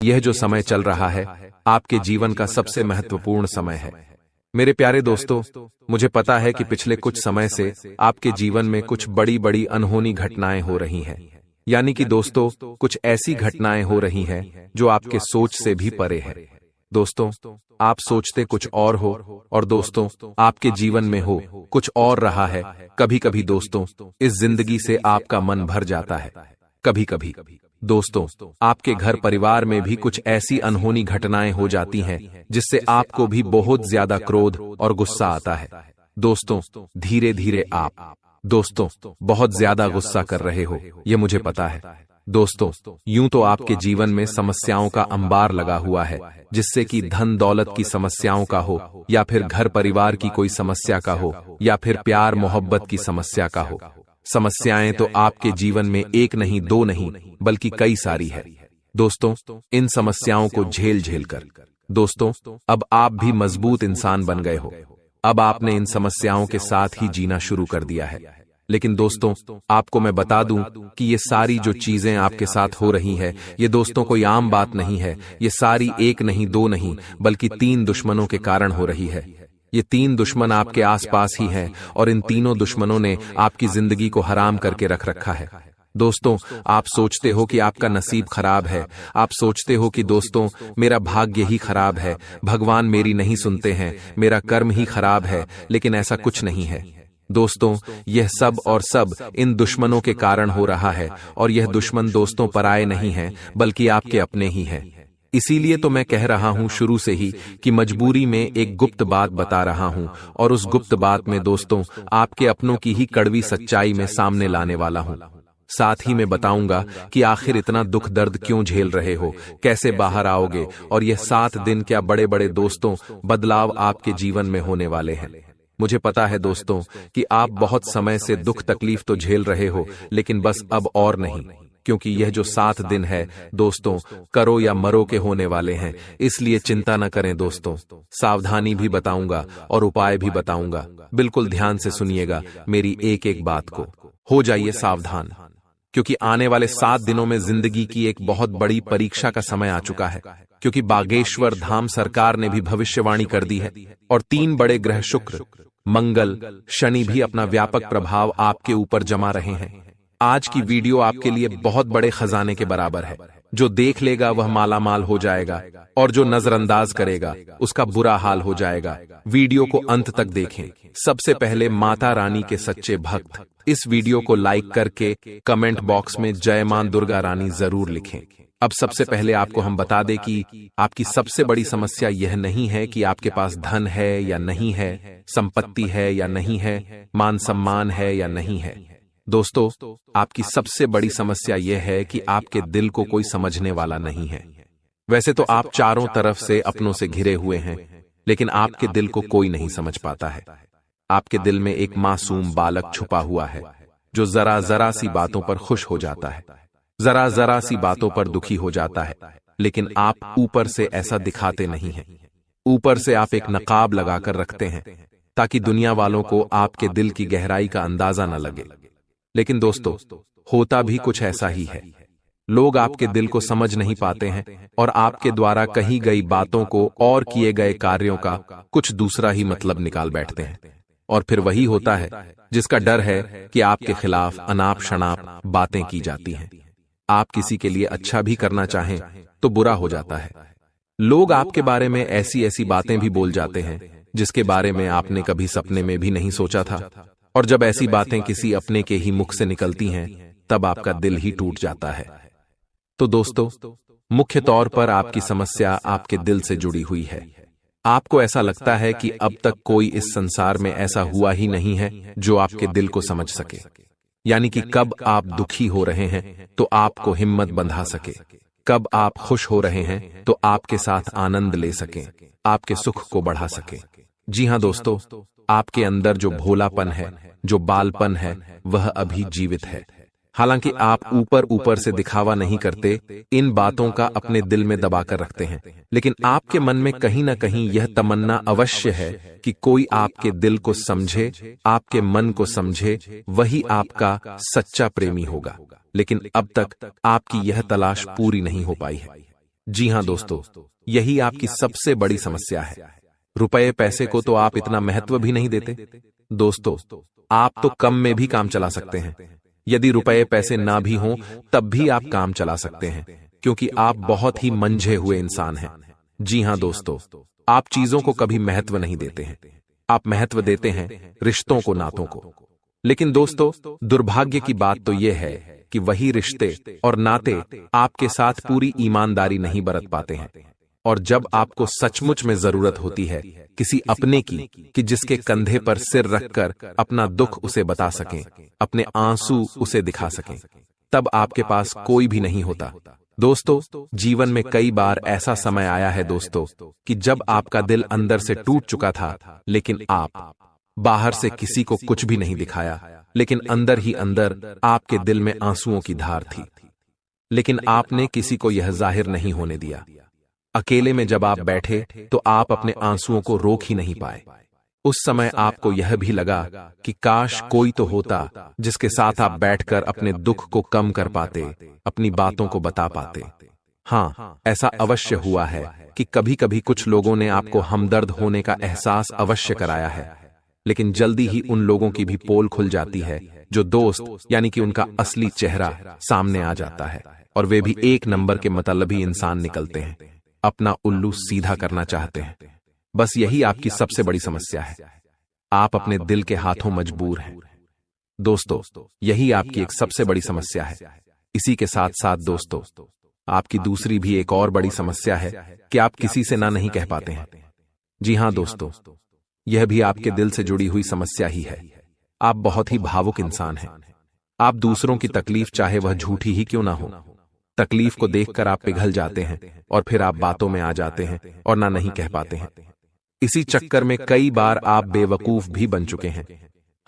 यह जो समय चल रहा है आपके जीवन का सबसे महत्वपूर्ण समय है। मेरे प्यारे दोस्तों, मुझे पता है कि पिछले कुछ समय से आपके जीवन में कुछ बड़ी बड़ी अनहोनी घटनाएं हो रही हैं। यानी कि दोस्तों, कुछ ऐसी घटनाएं हो रही हैं जो आपके सोच से भी परे है। दोस्तों, आप सोचते कुछ और हो और दोस्तों आपके जीवन में हो कुछ और रहा है। कभी कभी दोस्तों इस जिंदगी से आपका मन भर जाता है। कभी कभी दोस्तों आपके घर परिवार में भी कुछ ऐसी अनहोनी घटनाएं हो जाती हैं जिससे आपको भी बहुत ज्यादा क्रोध और गुस्सा आता है। दोस्तों धीरे धीरे आप दोस्तों बहुत ज्यादा गुस्सा कर रहे हो, ये मुझे पता है। दोस्तों यूं तो आपके जीवन में समस्याओं का अंबार लगा हुआ है, जिससे कि धन दौलत की समस्याओं का हो या फिर घर परिवार की कोई समस्या का हो या फिर प्यार मोहब्बत की समस्या का हो। समस्याएं तो आपके जीवन में एक नहीं दो नहीं बल्कि कई सारी है। दोस्तों इन समस्याओं को झेल झेल कर दोस्तों अब आप भी मजबूत इंसान बन गए हो। अब आपने इन समस्याओं के साथ ही जीना शुरू कर दिया है। लेकिन दोस्तों आपको मैं बता दूं कि ये सारी जो चीजें आपके साथ हो रही है ये दोस्तों कोई आम बात नहीं है। ये सारी एक नहीं दो नहीं बल्कि 3 दुश्मनों के कारण हो रही है। ये 3 दुश्मन आपके आसपास ही हैं और इन तीनों दुश्मनों ने आपकी जिंदगी को हराम करके रख रखा है। दोस्तों आप सोचते हो कि आपका नसीब खराब है, आप सोचते हो कि दोस्तों मेरा भाग्य ही खराब है, भगवान मेरी नहीं सुनते हैं, मेरा कर्म ही खराब है। लेकिन ऐसा कुछ नहीं है दोस्तों। यह सब और सब इन दुश्मनों के कारण हो रहा है और यह दुश्मन दोस्तों पराये नहीं हैं बल्कि आपके अपने ही हैं। इसीलिए तो मैं कह रहा हूं शुरू से ही कि मजबूरी में एक गुप्त बात बता रहा हूं और उस गुप्त बात में दोस्तों आपके अपनों की ही कड़वी सच्चाई में सामने लाने वाला हूं। साथ ही मैं बताऊंगा कि आखिर इतना दुख दर्द क्यों झेल रहे हो, कैसे बाहर आओगे और यह 7 दिन क्या बड़े बड़े दोस्तों बदलाव आपके जीवन में होने वाले हैं। मुझे पता है दोस्तों कि आप बहुत समय से दुख तकलीफ तो झेल रहे हो, लेकिन बस अब और नहीं, क्योंकि यह जो 7 दिन है दोस्तों करो या मरो के होने वाले हैं। इसलिए चिंता न करें दोस्तों, सावधानी भी बताऊंगा और उपाय भी बताऊंगा। बिल्कुल ध्यान से सुनिएगा मेरी एक एक बात को। हो जाइए सावधान, क्योंकि आने वाले 7 दिनों में जिंदगी की एक बहुत बड़ी परीक्षा का समय आ चुका है। क्योंकि बागेश्वर धाम सरकार ने भी भविष्यवाणी कर दी है और 3 बड़े ग्रह शुक्र, मंगल, शनि भी अपना व्यापक प्रभाव आपके ऊपर जमा रहे हैं। आज की वीडियो आपके लिए बहुत बड़े खजाने के बराबर है। जो देख लेगा वह मालामाल हो जाएगा और जो नजरअंदाज करेगा उसका बुरा हाल हो जाएगा। वीडियो को अंत तक देखें। सबसे पहले माता रानी के सच्चे भक्त इस वीडियो को लाइक करके कमेंट बॉक्स में जय मां दुर्गा रानी जरूर लिखें। अब सबसे पहले आपको हम बता दें कि आपकी सबसे बड़ी समस्या यह नहीं है कि आपके पास धन है या नहीं है, संपत्ति है या नहीं है, मान सम्मान है या नहीं है। दोस्तों आपकी सबसे बड़ी समस्या यह है कि आपके दिल को कोई समझने वाला नहीं है। वैसे तो आप चारों तरफ से अपनों से घिरे हुए हैं, लेकिन आपके दिल को कोई नहीं समझ पाता है। आपके दिल में एक मासूम बालक छुपा हुआ है जो जरा जरा सी बातों पर खुश हो जाता है, जरा जरा सी बातों पर दुखी हो जाता है। लेकिन आप ऊपर से ऐसा दिखाते नहीं हैं। ऊपर से आप एक नकाब लगाकर रखते हैं ताकि दुनिया वालों को आपके दिल की गहराई का अंदाजा न लगे। लेकिन दोस्तों होता भी कुछ ऐसा ही है। लोग आपके दिल को समझ नहीं पाते हैं और आपके द्वारा कही गई बातों को और किए गए कार्यों का कुछ दूसरा ही मतलब निकाल बैठते हैं। और फिर वही होता है जिसका डर है कि आपके खिलाफ अनाप शनाप बातें की जाती हैं। आप किसी के लिए अच्छा भी करना चाहें तो बुरा हो जाता है। लोग आपके बारे में ऐसी ऐसी बातें भी बोल जाते हैं जिसके बारे में आपने कभी सपने में भी नहीं सोचा था। और जब ऐसी बातें किसी अपने के ही मुख से निकलती हैं तब आपका दिल ही टूट जाता है। तो दोस्तों मुख्य तौर पर आपकी समस्या आपके दिल से जुड़ी हुई है। आपको ऐसा लगता है कि अब तक कोई इस संसार में ऐसा हुआ ही नहीं है जो आपके दिल को समझ सके। यानी कि कब आप दुखी हो रहे हैं तो आपको हिम्मत बंधा सके, कब आप खुश हो रहे हैं तो आपके साथ आनंद ले सके, आपके सुख को बढ़ा सके। जी हां दोस्तों, आपके अंदर जो भोलापन है, जो बालपन है, वह अभी जीवित है। हालांकि आप ऊपर ऊपर से दिखावा नहीं करते, इन बातों का अपने दिल में दबाकर रखते हैं, लेकिन आपके मन में कहीं ना कहीं यह तमन्ना अवश्य है कि कोई आपके दिल को समझे, आपके मन को समझे, वही आपका सच्चा प्रेमी होगा। लेकिन अब तक आपकी यह तलाश पूरी नहीं हो पाई है। जी हां दोस्तों, यही आपकी सबसे बड़ी समस्या है। रुपए पैसे को तो आप इतना महत्व भी नहीं देते। दोस्तों, आप तो कम में भी काम चला सकते हैं। यदि रुपए पैसे ना भी हों तब भी आप काम चला सकते हैं, क्योंकि आप बहुत ही मंझे हुए इंसान हैं। जी हां दोस्तों, आप चीजों को कभी महत्व नहीं देते हैं। आप महत्व देते हैं रिश्तों को, नातों को। लेकिन दोस्तों, दुर्भाग्य की बात तो यह है कि वही रिश्ते और नाते आपके साथ पूरी ईमानदारी नहीं बरत पाते हैं। और जब आपको सचमुच में जरूरत होती है किसी अपने की, कि जिसके कंधे पर सिर रखकर अपना दुख उसे बता सकें, अपने आंसू उसे दिखा सकें, तब आपके पास कोई भी नहीं होता। दोस्तों, जीवन में कई बार ऐसा समय आया है दोस्तों कि जब आपका दिल अंदर से टूट चुका था, लेकिन आप बाहर से किसी को कुछ भी नहीं दिखाया, लेकिन अंदर ही अंदर आपके दिल में आंसुओं की धार थी। लेकिन आपने किसी को यह जाहिर नहीं होने दिया। अकेले में जब आप बैठे तो आप अपने आंसुओं को रोक ही नहीं पाए। उस समय आपको यह भी लगा कि काश कोई तो होता जिसके साथ आप बैठकर अपने दुख को कम कर पाते, अपनी बातों को बता पाते। हाँ, ऐसा अवश्य हुआ है कि कभी कभी कुछ लोगों ने आपको हमदर्द होने का एहसास अवश्य कराया है, लेकिन जल्दी ही उन लोगों की भी पोल खुल जाती है जो दोस्त यानी कि उनका असली चेहरा सामने आ जाता है, और वे भी एक नंबर के मतलबी इंसान निकलते हैं, अपना उल्लू सीधा करना चाहते हैं। बस यही आपकी सबसे बड़ी समस्या है। आप अपने दिल के हाथों मजबूर हैं। दोस्तों, यही आपकी एक सबसे बड़ी समस्या है। इसी के साथ साथ दोस्तों, आपकी दूसरी भी एक और बड़ी समस्या है कि आप किसी से ना नहीं कह पाते हैं। जी हां दोस्तों, यह भी आपके दिल से जुड़ी हुई समस्या ही है। आप बहुत ही भावुक इंसान हैं। आप दूसरों की तकलीफ चाहे वह झूठी ही क्यों ना हो, तकलीफ को देखकर आप पिघल जाते हैं और फिर आप बातों में आ जाते हैं और ना नहीं कह पाते हैं। इसी चक्कर में कई बार आप बेवकूफ भी बन चुके हैं।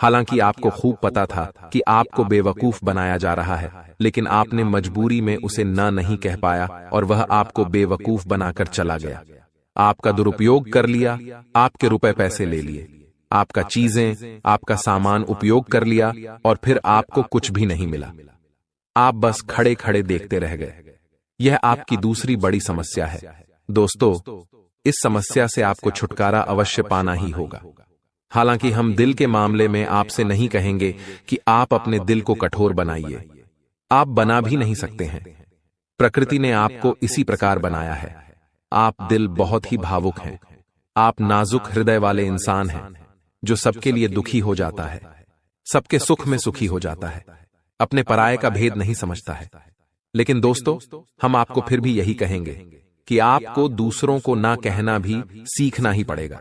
हालांकि आपको खूब पता था कि आपको बेवकूफ बनाया जा रहा है, लेकिन आपने मजबूरी में उसे ना नहीं कह पाया और वह आपको बेवकूफ बनाकर चला गया। आपका दुरुपयोग कर लिया, आपके रुपए पैसे ले लिए, आपका चीजें, आपका सामान उपयोग कर लिया और फिर आपको कुछ भी नहीं मिला। आप बस खड़े खड़े देखते रह गए। यह आपकी दूसरी बड़ी समस्या है। दोस्तों, इस समस्या से आपको छुटकारा अवश्य पाना ही होगा। हालांकि हम दिल के मामले में आपसे नहीं कहेंगे कि आप अपने दिल को कठोर बनाइए। आप बना भी नहीं सकते हैं। प्रकृति ने आपको इसी प्रकार बनाया है। आप दिल बहुत ही भावुक हैं। आप नाजुक हृदय वाले इंसान हैं जो सबके लिए दुखी हो जाता है, सबके सुख में सुखी हो जाता है, अपने पराये का भेद नहीं समझता है। लेकिन दोस्तों, हम आपको फिर भी यही कहेंगे कि आपको दूसरों को ना कहना भी सीखना ही पड़ेगा।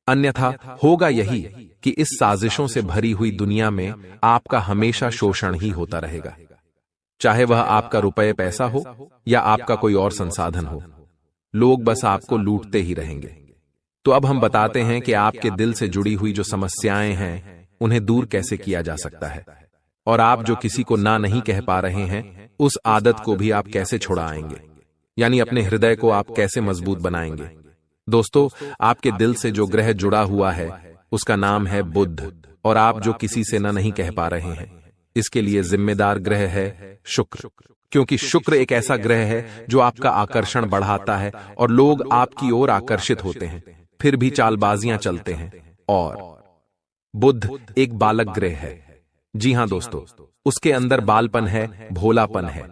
अन्यथा होगा यही कि इस साजिशों से भरी हुई दुनिया में आपका हमेशा शोषण ही होता रहेगा, चाहे वह आपका रुपये पैसा हो या आपका कोई और संसाधन हो। लोग बस आपको लूटते ही रहेंगे। तो अब हम बताते हैं कि आपके दिल से जुड़ी हुई जो समस्याएं हैं उन्हें दूर कैसे किया जा सकता है, और आप जो किसी को ना नहीं कह पा रहे हैं उस आदत को भी आप कैसे छुड़ाएंगे, यानी अपने हृदय को आप कैसे मजबूत बनाएंगे। दोस्तों, आपके दिल से जो ग्रह जुड़ा हुआ है उसका नाम है बुध, और आप जो किसी से ना नहीं कह पा रहे हैं इसके लिए जिम्मेदार ग्रह है शुक्र, क्योंकि शुक्र एक ऐसा ग्रह है जो आपका आकर्षण बढ़ाता है और लोग आपकी ओर आकर्षित होते हैं, फिर भी चालबाजियां चलते हैं। और बुध एक बालक ग्रह है। जी हां दोस्तों, उसके अंदर बालपन है, भोलापन है।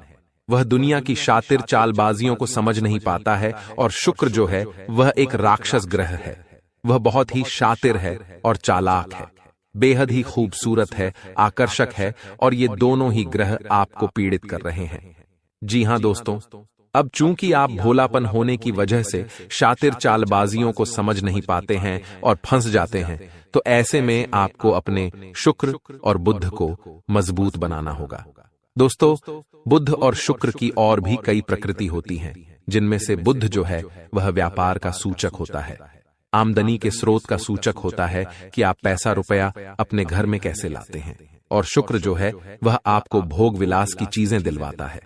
वह दुनिया की शातिर चालबाजियों को समझ नहीं पाता है। और शुक्र जो है वह एक राक्षस ग्रह है। वह बहुत ही शातिर है और चालाक है, बेहद ही खूबसूरत है, आकर्षक है, और ये दोनों ही ग्रह आपको पीड़ित कर रहे हैं। जी हां दोस्तों, अब चूंकि आप भोलापन होने की वजह से शातिर चालबाजियों को समझ नहीं पाते हैं और फंस जाते हैं, तो ऐसे में आपको अपने शुक्र और बुध को मजबूत बनाना होगा। दोस्तों, बुध और शुक्र की और भी कई प्रकृति होती हैं, जिनमें से बुध जो है वह व्यापार का सूचक होता है, आमदनी के स्रोत का सूचक होता है कि आप पैसा रुपया अपने घर में कैसे लाते हैं, और शुक्र जो है वह आपको भोग विलास की चीजें दिलवाता है।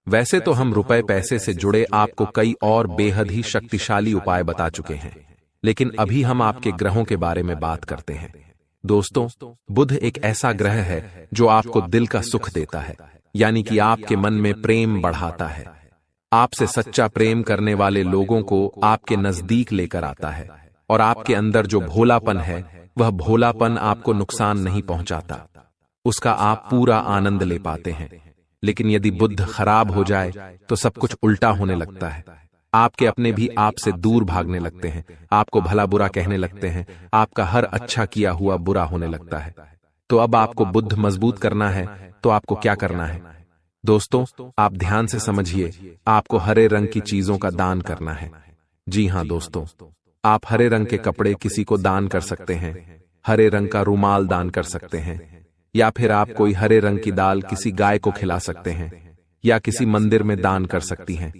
वैसे तो हम रुपए पैसे से जुड़े आपको कई और बेहद ही शक्तिशाली उपाय बता चुके हैं, लेकिन अभी हम आपके ग्रहों के बारे में बात करते हैं। दोस्तों, बुध एक ऐसा ग्रह है जो आपको दिल का सुख देता है, यानी कि आपके मन में प्रेम बढ़ाता है। आपसे सच्चा प्रेम करने वाले लोगों को आपके नजदीक लेकर आता है, और आपके अंदर जो भोलापन है वह भोलापन आपको नुकसान नहीं पहुंचाता, उसका आप पूरा आनंद ले पाते हैं। लेकिन यदि बुद्ध खराब हो जाए तो सब कुछ उल्टा होने लगता है। आपके अपने भी आपसे दूर भागने लगते हैं, आपको भला बुरा कहने लगते हैं, आपका हर अच्छा किया हुआ बुरा होने लगता है। तो अब आपको बुद्ध मजबूत करना है तो आपको क्या करना है? दोस्तों, आप ध्यान से समझिए, आपको हरे रंग की चीजों का दान करना है। जी हां दोस्तों, आप हरे रंग के कपड़े किसी को दान कर सकते हैं, हरे रंग का रुमाल दान कर सकते हैं, या फिर आप कोई हरे रंग की दाल किसी गाय को खिला सकते हैं, या किसी मंदिर में दान कर सकती हैं।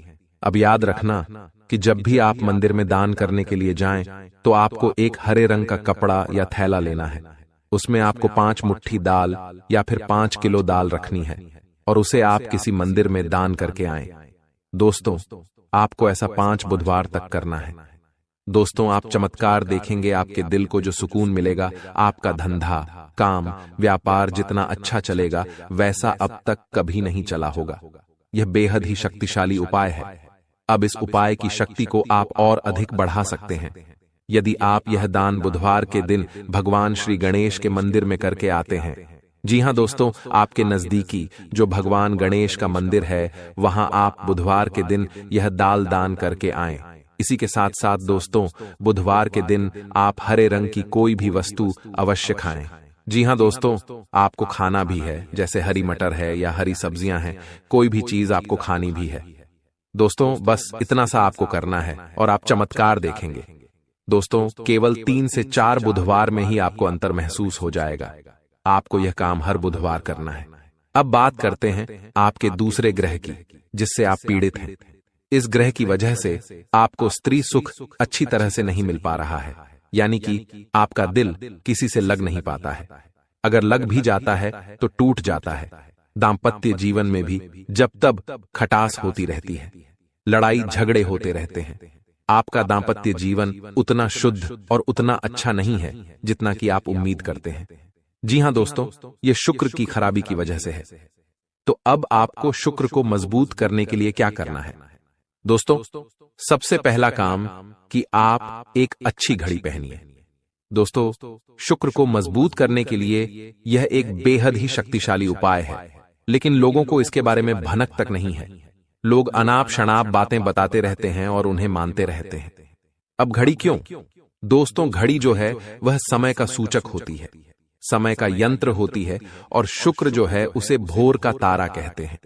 अब याद रखना कि जब भी आप मंदिर में दान करने के लिए जाएं तो आपको एक हरे रंग का कपड़ा या थैला लेना है। उसमें आपको 5 मुट्ठी दाल या फिर 5 किलो दाल रखनी है, और उसे आप किसी मंदिर में दान करके आएं। दोस्तों, आपको ऐसा 5 बुधवार तक करना है। दोस्तों, आप चमत्कार देखेंगे, आपके दिल को जो सुकून मिलेगा, आपका धंधा, काम, व्यापार जितना अच्छा चलेगा वैसा अब तक कभी नहीं चला होगा। यह बेहद ही शक्तिशाली उपाय है। अब इस उपाय की शक्ति को आप और अधिक बढ़ा सकते हैं। यदि आप यह दान बुधवार के दिन भगवान श्री गणेश के मंदिर में करके आते हैं। जी हां दोस्तों, आपके नजदीकी जो भगवान गणेश का मंदिर है वहां आप बुधवार के दिन यह दाल दान करके आएं। इसी के साथ साथ दोस्तों, बुधवार के दिन आप हरे रंग की कोई भी वस्तु अवश्य खाएं। जी हां दोस्तों, आपको खाना भी है, जैसे हरी मटर है या हरी सब्जियां हैं, कोई भी चीज आपको खानी भी है। दोस्तों, बस इतना सा आपको करना है और आप चमत्कार देखेंगे। दोस्तों, केवल 3 से 4 बुधवार में ही आपको अंतर महसूस हो जाएगा। आपको यह काम हर बुधवार करना है। अब बात करते हैं आपके दूसरे ग्रह की, जिससे आप पीड़ित हैं। इस ग्रह की वजह से आपको स्त्री सुख अच्छी तरह से नहीं मिल पा रहा है, यानी कि आपका दिल किसी से लग नहीं पाता है। अगर लग भी जाता है तो टूट जाता है। दाम्पत्य जीवन में भी जब तब खटास होती रहती है, लड़ाई झगड़े होते रहते हैं। आपका दाम्पत्य जीवन उतना शुद्ध और उतना अच्छा नहीं है जितना कि आप उम्मीद करते हैं। जी हां दोस्तों, ये शुक्र की खराबी की वजह से है। तो अब आपको शुक्र को मजबूत करने के लिए क्या करना है? दोस्तों, सबसे पहला काम कि आप एक अच्छी घड़ी पहनिए। दोस्तों, शुक्र को मजबूत करने के लिए यह एक बेहद ही शक्तिशाली उपाय है, लेकिन लोगों को इसके बारे में भनक तक नहीं है। लोग अनाप शनाप बातें बताते रहते हैं और उन्हें मानते रहते हैं। अब घड़ी क्यों? दोस्तों, घड़ी जो है वह समय का सूचक होती है, समय का यंत्र होती है, और शुक्र जो है उसे भोर का तारा कहते हैं।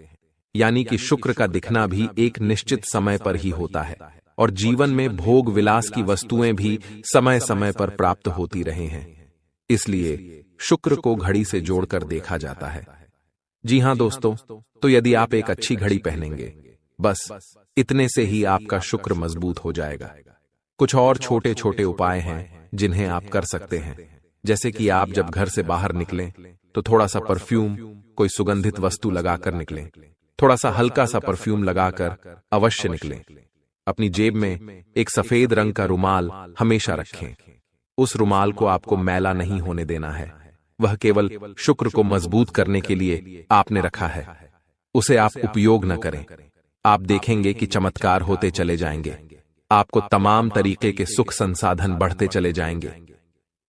यानी कि शुक्र का दिखना भी एक निश्चित समय पर ही होता है, और जीवन में भोग विलास की वस्तुएं भी समय समय पर प्राप्त होती रहे हैं। इसलिए शुक्र को घड़ी से जोड़कर देखा जाता है। जी हां दोस्तों, तो यदि आप एक अच्छी घड़ी पहनेंगे, बस इतने से ही आपका शुक्र मजबूत हो जाएगा। कुछ और छोटे छोटे उपाय हैं जिन्हें आप कर सकते हैं, जैसे कि आप जब घर से बाहर निकलें तो थोड़ा सा परफ्यूम, कोई सुगंधित वस्तु लगाकर निकलें। थोड़ा सा हल्का सा परफ्यूम लगाकर अवश्य निकलें। अपनी जेब में एक सफेद रंग का रुमाल हमेशा रखें। उस रुमाल को आपको मैला नहीं होने देना है, वह केवल शुक्र को मजबूत करने के लिए आपने रखा है। उसे आप उपयोग न करें। आप देखेंगे कि चमत्कार होते चले जाएंगे। आपको तमाम तरीके के सुख संसाधन बढ़ते चले जाएंगे।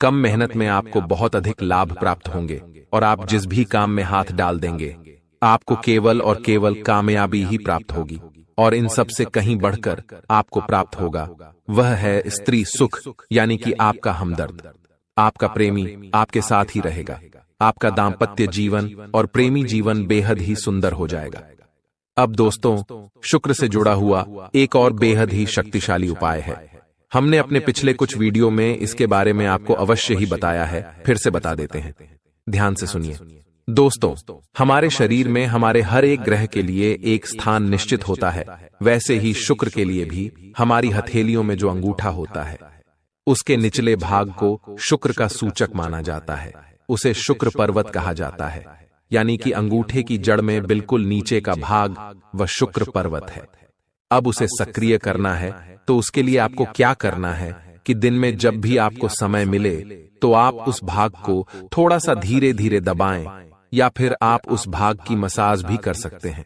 कम मेहनत में आपको बहुत अधिक लाभ प्राप्त होंगे, और आप जिस भी काम में हाथ डाल देंगे आपको केवल और केवल कामयाबी ही प्राप्त होगी। और इन सब से कहीं बढ़कर आपको प्राप्त होगा वह है स्त्री सुख, यानी कि आपका हमदर्द। आपका प्रेमी आपके साथ ही रहेगा। आपका दाम्पत्य जीवन और प्रेमी जीवन बेहद ही सुंदर हो जाएगा। अब दोस्तों, शुक्र से जुड़ा हुआ एक और बेहद ही शक्तिशाली उपाय है। हमने अपने पिछले कुछ वीडियो में इसके बारे में आपको अवश्य ही बताया है, फिर से बता देते हैं। ध्यान से सुनिए। दोस्तों, हमारे शरीर में हमारे हर एक ग्रह के लिए एक स्थान निश्चित होता है। वैसे ही शुक्र के लिए भी हमारी हथेलियों में जो अंगूठा होता है उसके निचले भाग को शुक्र का सूचक माना जाता है। उसे शुक्र पर्वत कहा जाता है, यानी कि अंगूठे की जड़ में बिल्कुल नीचे का भाग वह शुक्र पर्वत है। अब उसे सक्रिय करना है तो उसके लिए आपको क्या करना है कि दिन में जब भी आपको समय मिले तो आप उस भाग को थोड़ा सा धीरे धीरे दबाएं, या फिर आप उस भाग की मसाज भी कर सकते हैं।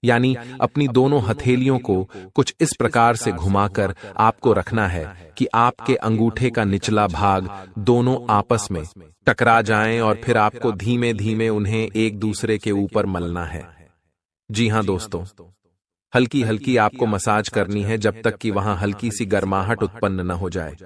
यानी अपनी दोनों हथेलियों को कुछ इस प्रकार से घुमाकर आपको रखना है कि आपके अंगूठे का निचला भाग दोनों आपस में टकरा जाएं और फिर आपको धीमे धीमे उन्हें एक दूसरे के ऊपर मलना है। जी हां दोस्तों, हल्की हल्की आपको मसाज करनी है जब तक कि वहां हल्की सी गर्माहट उत्पन्न न हो जाए।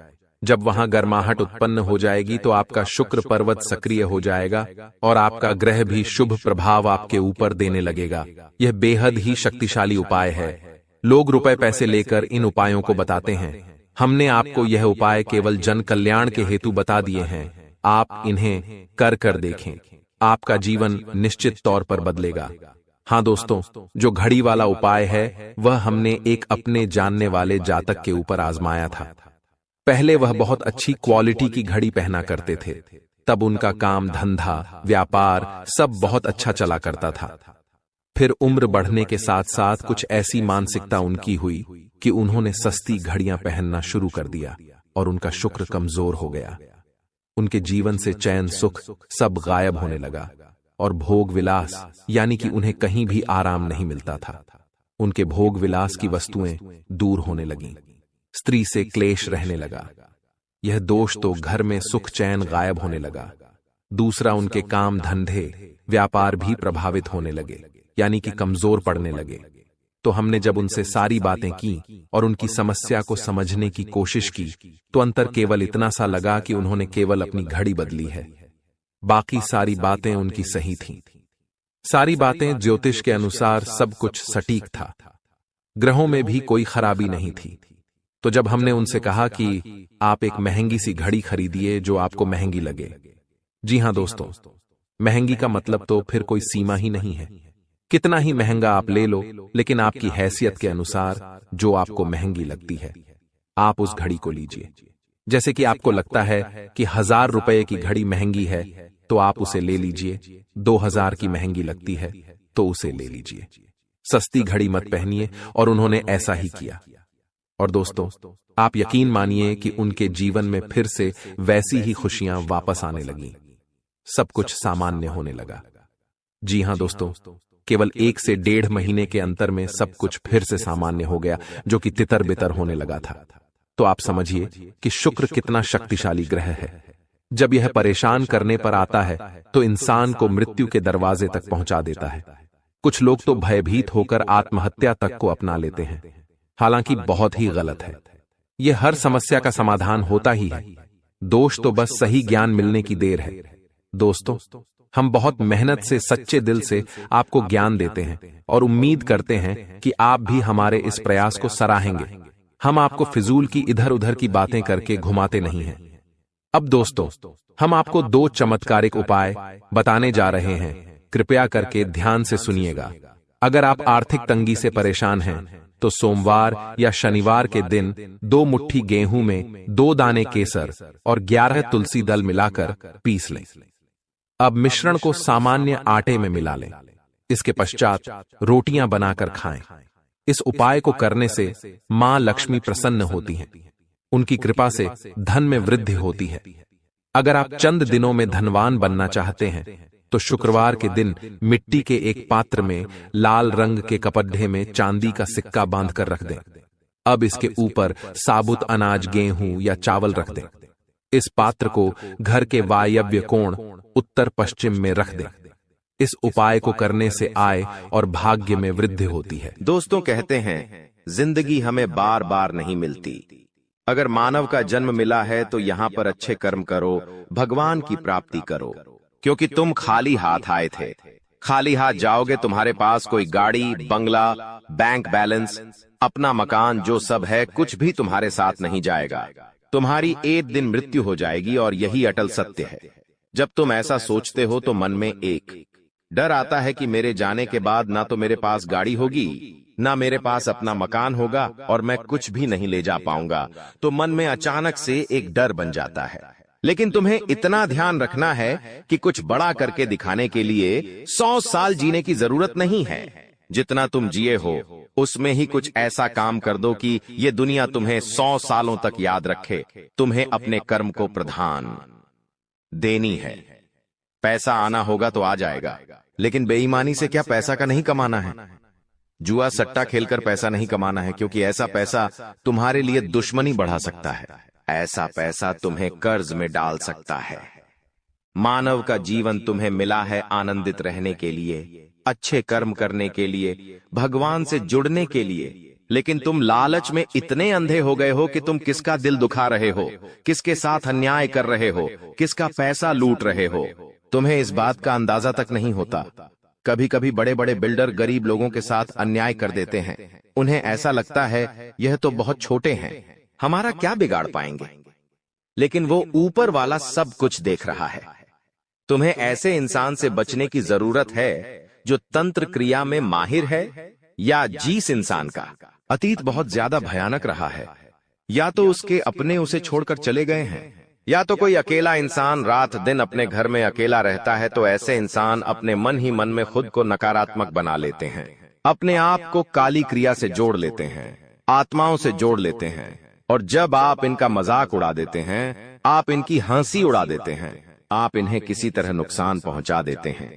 जब वहां गर्माहट उत्पन्न हो जाएगी तो आपका शुक्र पर्वत सक्रिय हो जाएगा और आपका ग्रह भी शुभ प्रभाव आपके ऊपर देने लगेगा। यह बेहद ही शक्तिशाली उपाय है। लोग रुपए पैसे लेकर इन उपायों को बताते हैं। हमने आपको यह उपाय केवल जन कल्याण के हेतु बता दिए हैं। आप इन्हें कर देखें, आपका जीवन निश्चित तौर पर बदलेगा। हाँ दोस्तों, जो घड़ी वाला उपाय है वह हमने एक अपने जानने वाले जातक के ऊपर आजमाया था। पहले वह बहुत अच्छी क्वालिटी की घड़ी पहना करते थे, तब उनका काम धंधा व्यापार सब बहुत अच्छा चला करता था। फिर उम्र बढ़ने के साथ साथ कुछ ऐसी मानसिकता उनकी हुई कि उन्होंने सस्ती घड़ियां पहनना शुरू कर दिया और उनका शुक्र कमजोर हो गया। उनके जीवन से चैन सुख सब गायब होने लगा और भोग विलास यानी कि उन्हें कहीं भी आराम नहीं मिलता था। उनके भोग विलास की वस्तुएं दूर होने लगीं। स्त्री से क्लेश रहने लगा। यह दोष तो घर में सुख चैन गायब होने लगा। दूसरा, उनके काम धंधे व्यापार भी प्रभावित होने लगे, यानी कि कमजोर पड़ने लगे। तो हमने जब उनसे सारी बातें की और उनकी समस्या को समझने की कोशिश की तो अंतर केवल इतना सा लगा कि उन्होंने केवल अपनी घड़ी बदली है, बाकी सारी बातें उनकी सही थीं। सारी बातें ज्योतिष के अनुसार सब कुछ सटीक था, ग्रहों में भी कोई खराबी नहीं थी। तो जब हमने उनसे कहा कि आप एक महंगी सी घड़ी खरीदिए जो आपको महंगी लगे। जी हां दोस्तों, महंगी का मतलब तो फिर कोई सीमा ही नहीं है। कितना ही महंगा आप ले लो, लेकिन आपकी हैसियत के अनुसार जो आपको महंगी लगती है आप उस घड़ी को लीजिए। जैसे कि आपको लगता है कि 1000 रुपए की घड़ी महंगी है तो आप उसे ले लीजिए। 2000 की महंगी लगती है तो उसे ले लीजिए। सस्ती घड़ी मत पहनिए, और उन्होंने ऐसा ही किया। और दोस्तों, आप यकीन मानिए कि उनके जीवन में फिर से वैसी ही खुशियां वापस आने लगीं। सब कुछ सामान्य होने लगा। जी हां दोस्तों, केवल 1 से 1.5 महीने के अंतर में सब कुछ फिर से सामान्य हो गया, जो कि तितर बितर होने लगा था। तो आप समझिए कि शुक्र कितना शक्तिशाली ग्रह है। जब यह परेशान करने पर आता है तो इंसान को मृत्यु के दरवाजे तक पहुंचा देता है। कुछ लोग तो भयभीत होकर आत्महत्या तक को अपना लेते हैं, हालांकि बहुत ही गलत है। यह हर समस्या का समाधान होता ही है। दोष तो बस सही ज्ञान मिलने की देर है। दोस्तों, हम बहुत मेहनत से सच्चे दिल से आपको ज्ञान देते हैं और उम्मीद करते हैं कि आप भी हमारे इस प्रयास को सराहेंगे। हम आपको फिजूल की इधर उधर की बातें करके घुमाते नहीं हैं। अब दोस्तों, हम आपको 2 चमत्कारिक उपाय बताने जा रहे हैं। कृपया करके ध्यान से सुनिएगा। अगर आप आर्थिक तंगी से परेशान हैं तो सोमवार या शनिवार के दिन 2 मुट्ठी गेहूं में 2 दाने केसर और 11 तुलसी दल मिलाकर पीस लें। अब मिश्रण को सामान्य आटे में मिला लें। इसके पश्चात रोटियां बनाकर खाएं। इस उपाय को करने से मां लक्ष्मी प्रसन्न होती हैं। उनकी कृपा से धन में वृद्धि होती है। अगर आप चंद दिनों में धनवान बनना चाहते हैं तो शुक्रवार के दिन मिट्टी के एक पात्र में लाल रंग के कपड्ढे में चांदी का सिक्का बांधकर रख दें। अब इसके ऊपर साबुत अनाज गेहूं या चावल रख दें। इस पात्र को घर के वायव्य कोण उत्तर पश्चिम में रख दें। इस उपाय को करने से आय और भाग्य में वृद्धि होती है। दोस्तों, कहते हैं जिंदगी हमें बार बार नहीं मिलती। अगर मानव का जन्म मिला है तो यहाँ पर अच्छे कर्म करो, भगवान की प्राप्ति करो, क्योंकि तुम खाली हाथ आए थे। खाली हाथ जाओगे, तुम्हारे पास कोई गाड़ी, बंगला, बैंक बैलेंस, अपना मकान, जो सब है कुछ भी तुम्हारे साथ नहीं जाएगा। तुम्हारी एक दिन मृत्यु हो जाएगी और यही अटल सत्य है। जब तुम ऐसा सोचते हो तो मन में एक डर आता है कि मेरे जाने के बाद ना तो मेरे पास गाड़ी होगी, ना मेरे पास अपना मकान होगा और मैं कुछ भी नहीं ले जा पाऊंगा। तो मन में अचानक से एक डर बन जाता है। लेकिन तुम्हें इतना ध्यान रखना है कि कुछ बड़ा करके दिखाने के लिए 100 साल जीने की जरूरत नहीं है। जितना तुम जिए हो उसमें ही कुछ ऐसा काम कर दो कि ये दुनिया तुम्हें 100 सालों तक याद रखे। तुम्हें अपने कर्म को प्रधान देनी है। पैसा आना होगा तो आ जाएगा, लेकिन बेईमानी से क्या पैसा का नहीं कमाना है। जुआ सट्टा खेलकर पैसा नहीं कमाना है, क्योंकि ऐसा पैसा तुम्हारे लिए दुश्मनी बढ़ा सकता है। ऐसा पैसा तुम्हें कर्ज में डाल सकता है। मानव का जीवन तुम्हें मिला है आनंदित रहने के लिए, अच्छे कर्म करने के लिए, भगवान से जुड़ने के लिए, लेकिन तुम लालच में इतने अंधे हो गए हो कि तुम किसका दिल दुखा रहे हो, किसके साथ अन्याय कर रहे हो, किसका पैसा लूट रहे हो। तुम्हें इस बात का अंदाजा तक नहीं होता। कभी कभी बड़े बड़े बिल्डर गरीब लोगों के साथ अन्याय कर देते हैं। उन्हें ऐसा लगता है यह तो बहुत छोटे हैं, हमारा क्या बिगाड़ पाएंगे, लेकिन वो ऊपर वाला सब कुछ देख रहा है। तुम्हें ऐसे इंसान से बचने की जरूरत है जो तंत्र क्रिया में माहिर है, या जिस इंसान का अतीत बहुत ज्यादा भयानक रहा है, या तो उसके अपने उसे छोड़कर चले गए हैं, या तो कोई अकेला इंसान रात दिन अपने घर में अकेला रहता है। तो ऐसे इंसान अपने मन ही मन में खुद को नकारात्मक बना लेते हैं, अपने आप को काली क्रिया से जोड़ लेते हैं, आत्माओं से जोड़ लेते हैं। और जब आप इनका मजाक उड़ा देते हैं, आप इनकी हंसी उड़ा देते हैं, आप इन्हें किसी तरह नुकसान पहुंचा देते हैं,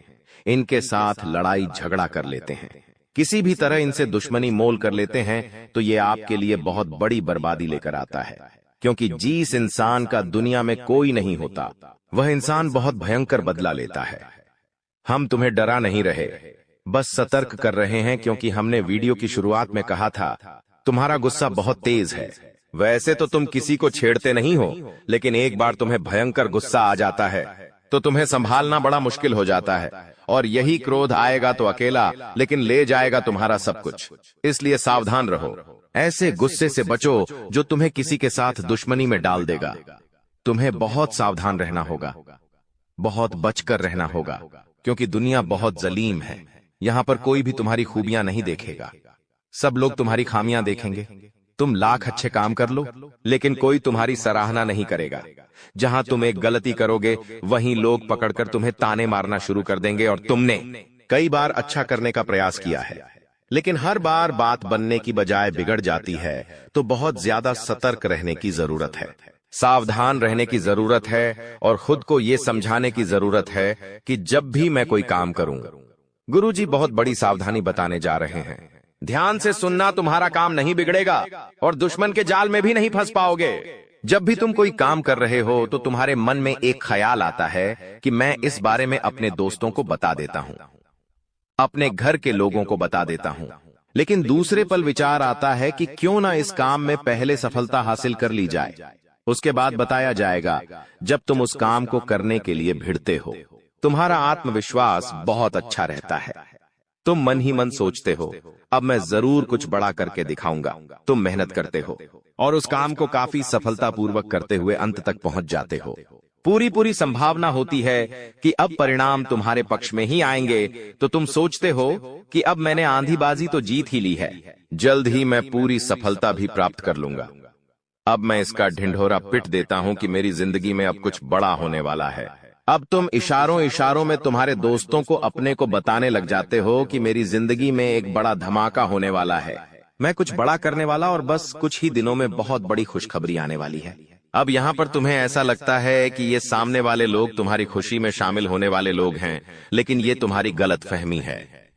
इनके साथ लड़ाई झगड़ा कर लेते हैं, किसी भी तरह इनसे दुश्मनी मोल कर लेते हैं, तो ये आपके लिए बहुत बड़ी बर्बादी लेकर आता है। क्योंकि जिस इंसान का दुनिया में कोई नहीं होता, वह इंसान बहुत भयंकर बदला लेता है। हम तुम्हें डरा नहीं रहे, बस सतर्क कर रहे हैं, क्योंकि हमने वीडियो की शुरुआत में कहा था तुम्हारा गुस्सा बहुत तेज है। वैसे तो तुम किसी को छेड़ते नहीं हो, लेकिन एक बार तुम्हें भयंकर गुस्सा आ जाता है तो तुम्हें संभालना बड़ा मुश्किल हो जाता है। और यही क्रोध आएगा तो अकेला, लेकिन ले जाएगा तुम्हारा सब कुछ। इसलिए सावधान रहो, ऐसे गुस्से से बचो जो तुम्हें किसी के साथ दुश्मनी में डाल देगा। तुम्हें बहुत सावधान रहना होगा, बहुत बचकर रहना होगा, क्योंकि दुनिया बहुत जलीम है। यहाँ पर कोई भी तुम्हारी खूबियां नहीं देखेगा, सब लोग तुम्हारी खामियां देखेंगे। तुम लाख अच्छे काम कर लो, लेकिन कोई तुम्हारी सराहना नहीं करेगा। जहां तुम एक गलती करोगे, वहीं लोग पकड़कर तुम्हें ताने मारना शुरू कर देंगे। और तुमने कई बार अच्छा करने का प्रयास किया है, लेकिन हर बार बात बनने की बजाय बिगड़ जाती है। तो बहुत ज्यादा सतर्क रहने की जरूरत है, सावधान रहने की जरूरत है, और खुद को यह समझाने की जरूरत है कि जब भी मैं कोई काम करूं, गुरुजी बहुत बड़ी सावधानी बताने जा रहे हैं। ध्यान से सुनना, तुम्हारा काम नहीं बिगड़ेगा और दुश्मन के जाल में भी नहीं फंस पाओगे। जब भी तुम कोई काम कर रहे हो तो तुम्हारे मन में एक ख्याल आता है कि मैं इस बारे में अपने दोस्तों को बता देता हूं, अपने घर के लोगों को बता देता हूं, लेकिन दूसरे पल विचार आता है कि क्यों ना इस काम में पहले सफलता हासिल कर ली जाए, उसके बाद बताया जाएगा। जब तुम उस काम को करने के लिए भिड़ते हो, तुम्हारा आत्मविश्वास बहुत अच्छा रहता है। तुम मन ही मन सोचते हो, अब मैं जरूर कुछ बड़ा करके दिखाऊंगा। तुम मेहनत करते हो और उस काम को काफी सफलतापूर्वक करते हुए अंत तक पहुंच जाते हो। पूरी संभावना होती है कि अब परिणाम तुम्हारे पक्ष में ही आएंगे, तो तुम सोचते हो कि अब मैंने आंधीबाजी तो जीत ही ली है, जल्द ही मैं पूरी सफलता भी प्राप्त कर लूंगा। अब मैं इसका ढिंढोरा पिट देता हूं कि मेरी जिंदगी में अब कुछ बड़ा होने वाला है। अब तुम इशारों में तुम्हारे दोस्तों को अपने को बताने लग जाते हो कि मेरी जिंदगी में एक बड़ा धमाका होने वाला है, मैं कुछ बड़ा करने वाला, और बस कुछ ही दिनों में बहुत बड़ी खुशखबरी आने वाली है। अब यहाँ पर तुम्हें ऐसा लगता है कि ये सामने वाले लोग तुम्हारी खुशी में शामिल होने वाले लोग हैं, लेकिन ये तुम्हारी गलतफहमी है।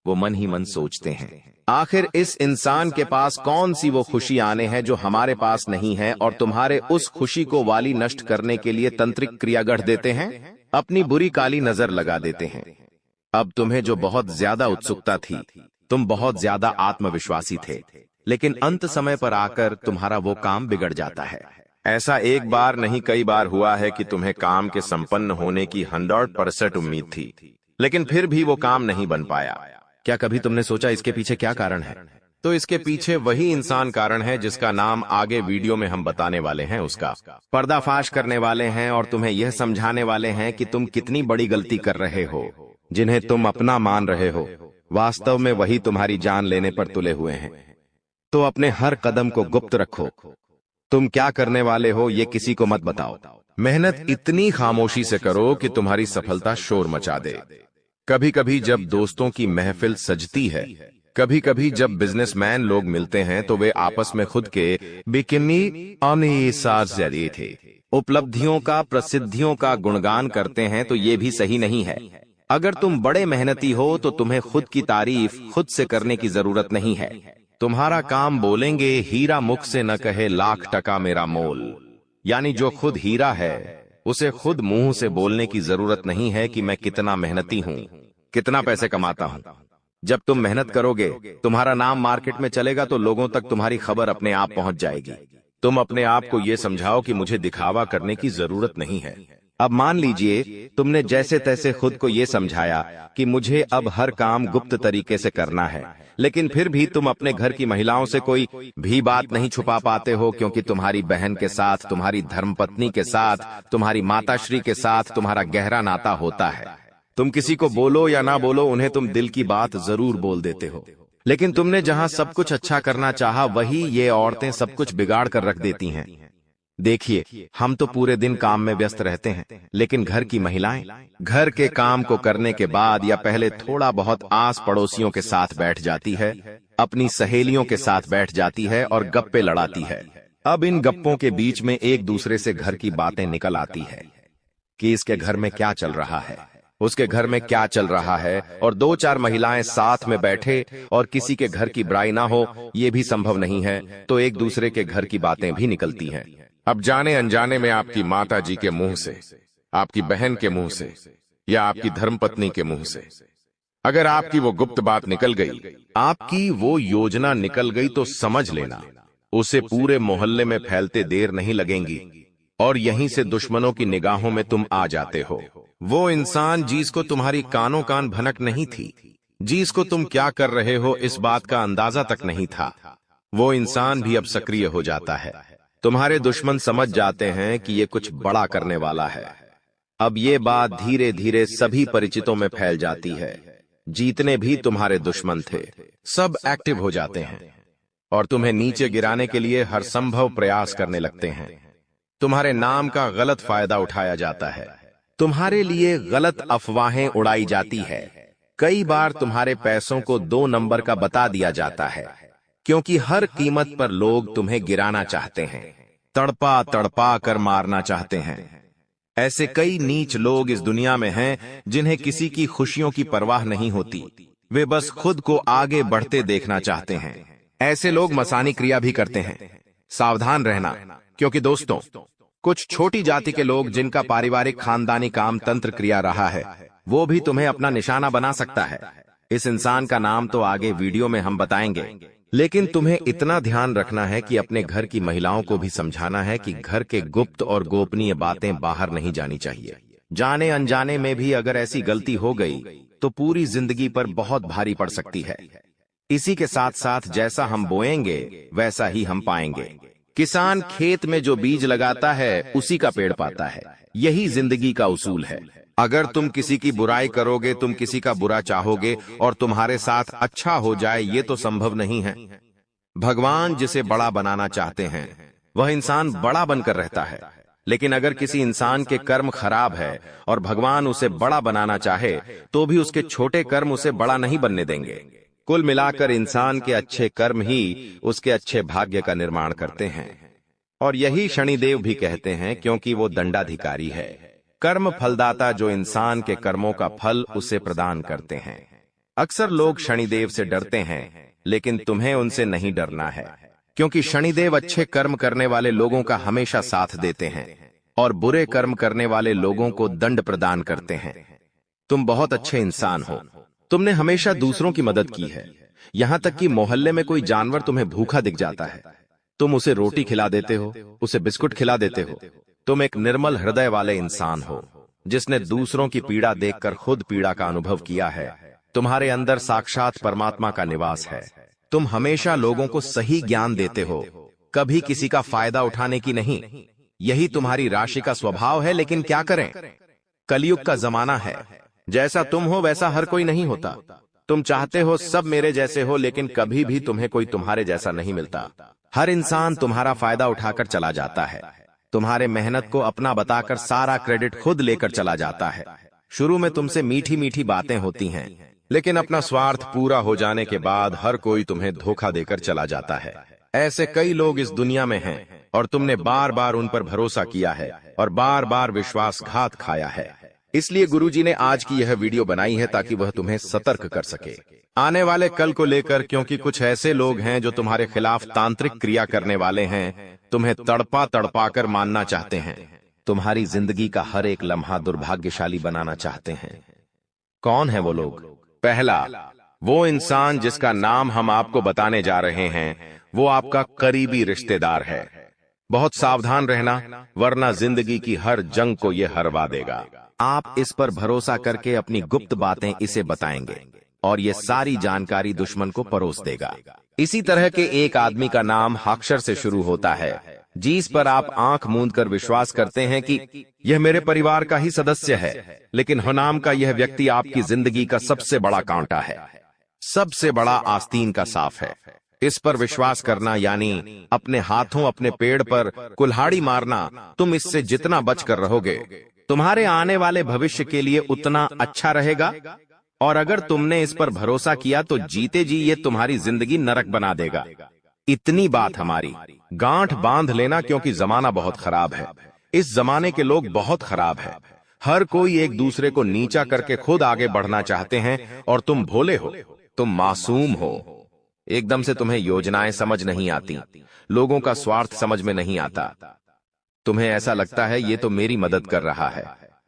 वो मन ही मन सोचते हैं, आखिर इस इंसान के पास कौन सी वो खुशी आने हैं जो हमारे पास नहीं है, और तुम्हारे उस खुशी को वाली नष्ट करने के लिए तंत्रिक क्रिया गढ़ देते हैं, अपनी बुरी काली नजर लगा देते हैं। अब तुम्हें जो बहुत ज्यादा उत्सुकता थी, तुम बहुत ज्यादा आत्मविश्वासी थे, लेकिन अंत समय पर आकर तुम्हारा वो काम बिगड़ जाता है। ऐसा एक बार नहीं कई बार हुआ है कि तुम्हें काम के संपन्न होने की 100% उम्मीद थी, लेकिन फिर भी वो काम नहीं बन पाया। क्या कभी तुमने सोचा इसके पीछे क्या कारण है? तो इसके पीछे वही इंसान कारण है जिसका नाम आगे वीडियो में हम बताने वाले हैं। उसका पर्दाफाश करने वाले हैं और तुम्हें यह समझाने वाले हैं कि तुम कितनी बड़ी गलती कर रहे हो। जिन्हें तुम अपना मान रहे हो, वास्तव में वही तुम्हारी जान लेने पर तुले हुए हैं। तो अपने हर कदम को गुप्त रखो। तुम क्या करने वाले हो ये किसी को मत बताओ। मेहनत इतनी खामोशी से करो कि तुम्हारी सफलता शोर मचा दे। कभी कभी जब दोस्तों की महफिल सजती है, कभी कभी जब बिजनेसमैन लोग मिलते हैं, तो वे आपस में खुद के बिकिनी थे उपलब्धियों का, प्रसिद्धियों का गुणगान करते हैं, तो ये भी सही नहीं है। अगर तुम बड़े मेहनती हो तो तुम्हें खुद की तारीफ खुद से करने की जरूरत नहीं है। तुम्हारा काम बोलेंगे, हीरा मुख से न कहे लाख टका मेरा मोल। यानी जो खुद हीरा है उसे खुद मुंह से बोलने की जरूरत नहीं है कि मैं कितना मेहनती हूं, कितना पैसे कमाता हूं। जब तुम मेहनत करोगे, तुम्हारा नाम मार्केट में चलेगा तो लोगों तक तुम्हारी खबर अपने आप पहुंच जाएगी। तुम अपने आप को यह समझाओ कि मुझे दिखावा करने की जरूरत नहीं है। अब मान लीजिए तुमने जैसे तैसे खुद को यह समझाया कि मुझे अब हर काम गुप्त तरीके से करना है, लेकिन फिर भी तुम अपने घर की महिलाओं से कोई भी बात नहीं छुपा पाते हो, क्योंकि तुम्हारी बहन के साथ, तुम्हारी धर्मपत्नी के साथ, तुम्हारी माताश्री के साथ तुम्हारा गहरा नाता होता है। तुम किसी को बोलो या ना बोलो, उन्हें तुम दिल की बात जरूर बोल देते हो। लेकिन तुमने जहां सब कुछ अच्छा करना चाहा, वही ये औरतें सब कुछ बिगाड़ कर रख देती हैं। देखिए, हम तो पूरे दिन काम में व्यस्त रहते हैं, लेकिन घर की महिलाएं घर के काम को करने के बाद या पहले थोड़ा बहुत आस पड़ोसियों के साथ बैठ जाती है, अपनी सहेलियों के साथ बैठ जाती है और गप्पे लड़ाती है। अब इन गप्पों के बीच में एक दूसरे से घर की बातें निकल आती है कि इसके घर में क्या चल रहा है, उसके घर में क्या चल रहा है, और दो चार महिलाएं साथ में बैठे और किसी के घर की बुराई ना हो, ये भी संभव नहीं है, तो एक दूसरे के घर की बातें भी निकलती हैं। अब जाने अनजाने में आपकी माता जी के मुंह से, आपकी बहन के मुंह से या आपकी धर्मपत्नी के मुंह से अगर आपकी वो गुप्त बात निकल गई, आपकी वो योजना निकल गई, तो समझ लेना उसे पूरे मोहल्ले में फैलते देर नहीं लगेंगी और यहीं से दुश्मनों की निगाहों में तुम आ जाते हो। वो इंसान जिसको तुम्हारी कानों कान भनक नहीं थी, जिसको तुम क्या कर रहे हो इस बात का अंदाजा तक नहीं था, वो इंसान भी अब सक्रिय हो जाता है। तुम्हारे दुश्मन समझ जाते हैं कि ये कुछ बड़ा करने वाला है। अब ये बात धीरे धीरे सभी परिचितों में फैल जाती है। जितने भी तुम्हारे दुश्मन थे सब एक्टिव हो जाते हैं और तुम्हें नीचे गिराने के लिए हर संभव प्रयास करने लगते हैं। तुम्हारे नाम का गलत फायदा उठाया जाता है, तुम्हारे लिए गलत अफवाहें उड़ाई जाती है। कई बार तुम्हारे पैसों को 2 नंबर का बता दिया जाता है, क्योंकि हर कीमत पर लोग तुम्हें गिराना चाहते हैं, तड़पा तड़पा कर मारना चाहते हैं। ऐसे कई नीच लोग इस दुनिया में हैं जिन्हें किसी की खुशियों की परवाह नहीं होती, वे बस खुद को आगे बढ़ते देखना चाहते हैं। ऐसे लोग मसानी क्रिया भी करते हैं। सावधान रहना, क्योंकि दोस्तों, कुछ छोटी जाति के लोग जिनका पारिवारिक खानदानी काम तंत्र क्रिया रहा है, वो भी तुम्हें अपना निशाना बना सकता है। इस इंसान का नाम तो आगे वीडियो में हम बताएंगे, लेकिन तुम्हें इतना ध्यान रखना है कि अपने घर की महिलाओं को भी समझाना है कि घर के गुप्त और गोपनीय बातें बाहर नहीं जानी चाहिए। जाने अनजाने में भी अगर ऐसी गलती हो गई तो पूरी जिंदगी पर बहुत भारी पड़ सकती है। इसी के साथ साथ जैसा हम बोएंगे वैसा ही हम पाएंगे। किसान खेत में जो बीज लगाता है उसी का पेड़ पाता है। यही जिंदगी का उसूल है। अगर तुम किसी की बुराई करोगे, तुम किसी का बुरा चाहोगे और तुम्हारे साथ अच्छा हो जाए, ये तो संभव नहीं है। भगवान जिसे बड़ा बनाना चाहते हैं वह इंसान बड़ा बनकर रहता है, लेकिन अगर किसी इंसान के कर्म खराब है और भगवान उसे बड़ा बनाना चाहे तो भी उसके छोटे कर्म उसे बड़ा नहीं बनने देंगे। कुल मिलाकर इंसान के अच्छे कर्म ही उसके अच्छे भाग्य का निर्माण करते हैं, और यही शनिदेव भी कहते हैं, क्योंकि वो दंडाधिकारी है, कर्म फलदाता, जो इंसान के कर्मों का फल उसे प्रदान करते हैं। अक्सर लोग शनिदेव से डरते हैं, लेकिन तुम्हें उनसे नहीं डरना है, क्योंकि शनिदेव अच्छे कर्म करने वाले लोगों का हमेशा साथ देते हैं और बुरे कर्म करने वाले लोगों को दंड प्रदान करते हैं। तुम बहुत अच्छे इंसान हो, तुमने हमेशा दूसरों की मदद की है। यहां तक कि मोहल्ले में कोई जानवर तुम्हें भूखा दिख जाता है, तुम उसे रोटी खिला देते हो, उसे बिस्कुट खिला देते हो। तुम एक निर्मल हृदय वाले इंसान हो, जिसने दूसरों की पीड़ा देखकर खुद पीड़ा का अनुभव किया है। तुम्हारे अंदर साक्षात परमात्मा का निवास है। तुम हमेशा लोगों को सही ज्ञान देते हो, कभी किसी का फायदा उठाने की नहीं। यही तुम्हारी राशि का स्वभाव है, लेकिन क्या करें, कलयुग का जमाना है। जैसा तुम हो वैसा हर कोई नहीं होता। तुम चाहते हो सब मेरे जैसे हो, लेकिन कभी भी तुम्हें कोई तुम्हारे जैसा नहीं मिलता। हर इंसान तुम्हारा फायदा उठाकर चला जाता है, तुम्हारे मेहनत को अपना बताकर सारा क्रेडिट खुद लेकर चला जाता है। शुरू में तुमसे मीठी मीठी बातें होती हैं, लेकिन अपना स्वार्थ पूरा हो जाने के बाद हर कोई तुम्हें धोखा देकर चला जाता है। ऐसे कई लोग इस दुनिया में हैं और तुमने बार बार उन पर भरोसा किया है और बार बार विश्वासघात खाया है। इसलिए गुरुजी ने आज की यह वीडियो बनाई है ताकि वह तुम्हें सतर्क कर सके आने वाले कल को लेकर, क्योंकि कुछ ऐसे लोग हैं जो तुम्हारे खिलाफ तांत्रिक क्रिया करने वाले हैं, तुम्हें तड़पा तड़पा कर मानना चाहते हैं, तुम्हारी जिंदगी का हर एक लम्हा दुर्भाग्यशाली बनाना चाहते हैं। कौन है वो लोग? पहला, वो इंसान जिसका नाम हम आपको बताने जा रहे हैं, वो आपका करीबी रिश्तेदार है। बहुत सावधान रहना, वरना जिंदगी की हर जंग को ये हरवा देगा। आप इस पर भरोसा करके अपनी गुप्त बातें इसे बताएंगे और ये सारी जानकारी दुश्मन को परोस देगा। इसी तरह के एक आदमी का नाम अक्षर से शुरू होता है, जिस पर आप आंख मूंद कर विश्वास करते हैं कि यह मेरे परिवार का ही सदस्य है, लेकिन हुनाम का यह व्यक्ति आपकी जिंदगी का सबसे बड़ा कांटा है, सबसे बड़ा आस्तीन का साफ है। इस पर विश्वास करना यानी अपने हाथों अपने पेड़ पर कुल्हाड़ी मारना। तुम इससे जितना बच कर रहोगे, तुम्हारे आने वाले भविष्य के लिए उतना अच्छा रहेगा। और अगर तुमने इस पर भरोसा किया तो जीते जी ये तुम्हारी जिंदगी नरक बना देगा। इतनी बात हमारी, गांठ बांध लेना, क्योंकि जमाना बहुत खराब है। इस जमाने के लोग बहुत खराब है। हर कोई एक दूसरे को नीचा करके खुद आगे बढ़ना चाहते हैं, और तुम भोले हो, तुम मासूम हो। एकदम से तुम्हें योजनाएं समझ नहीं आती, लोगों का स्वार्थ समझ में नहीं आता। तुम्हें ऐसा लगता है ये तो मेरी मदद कर रहा है,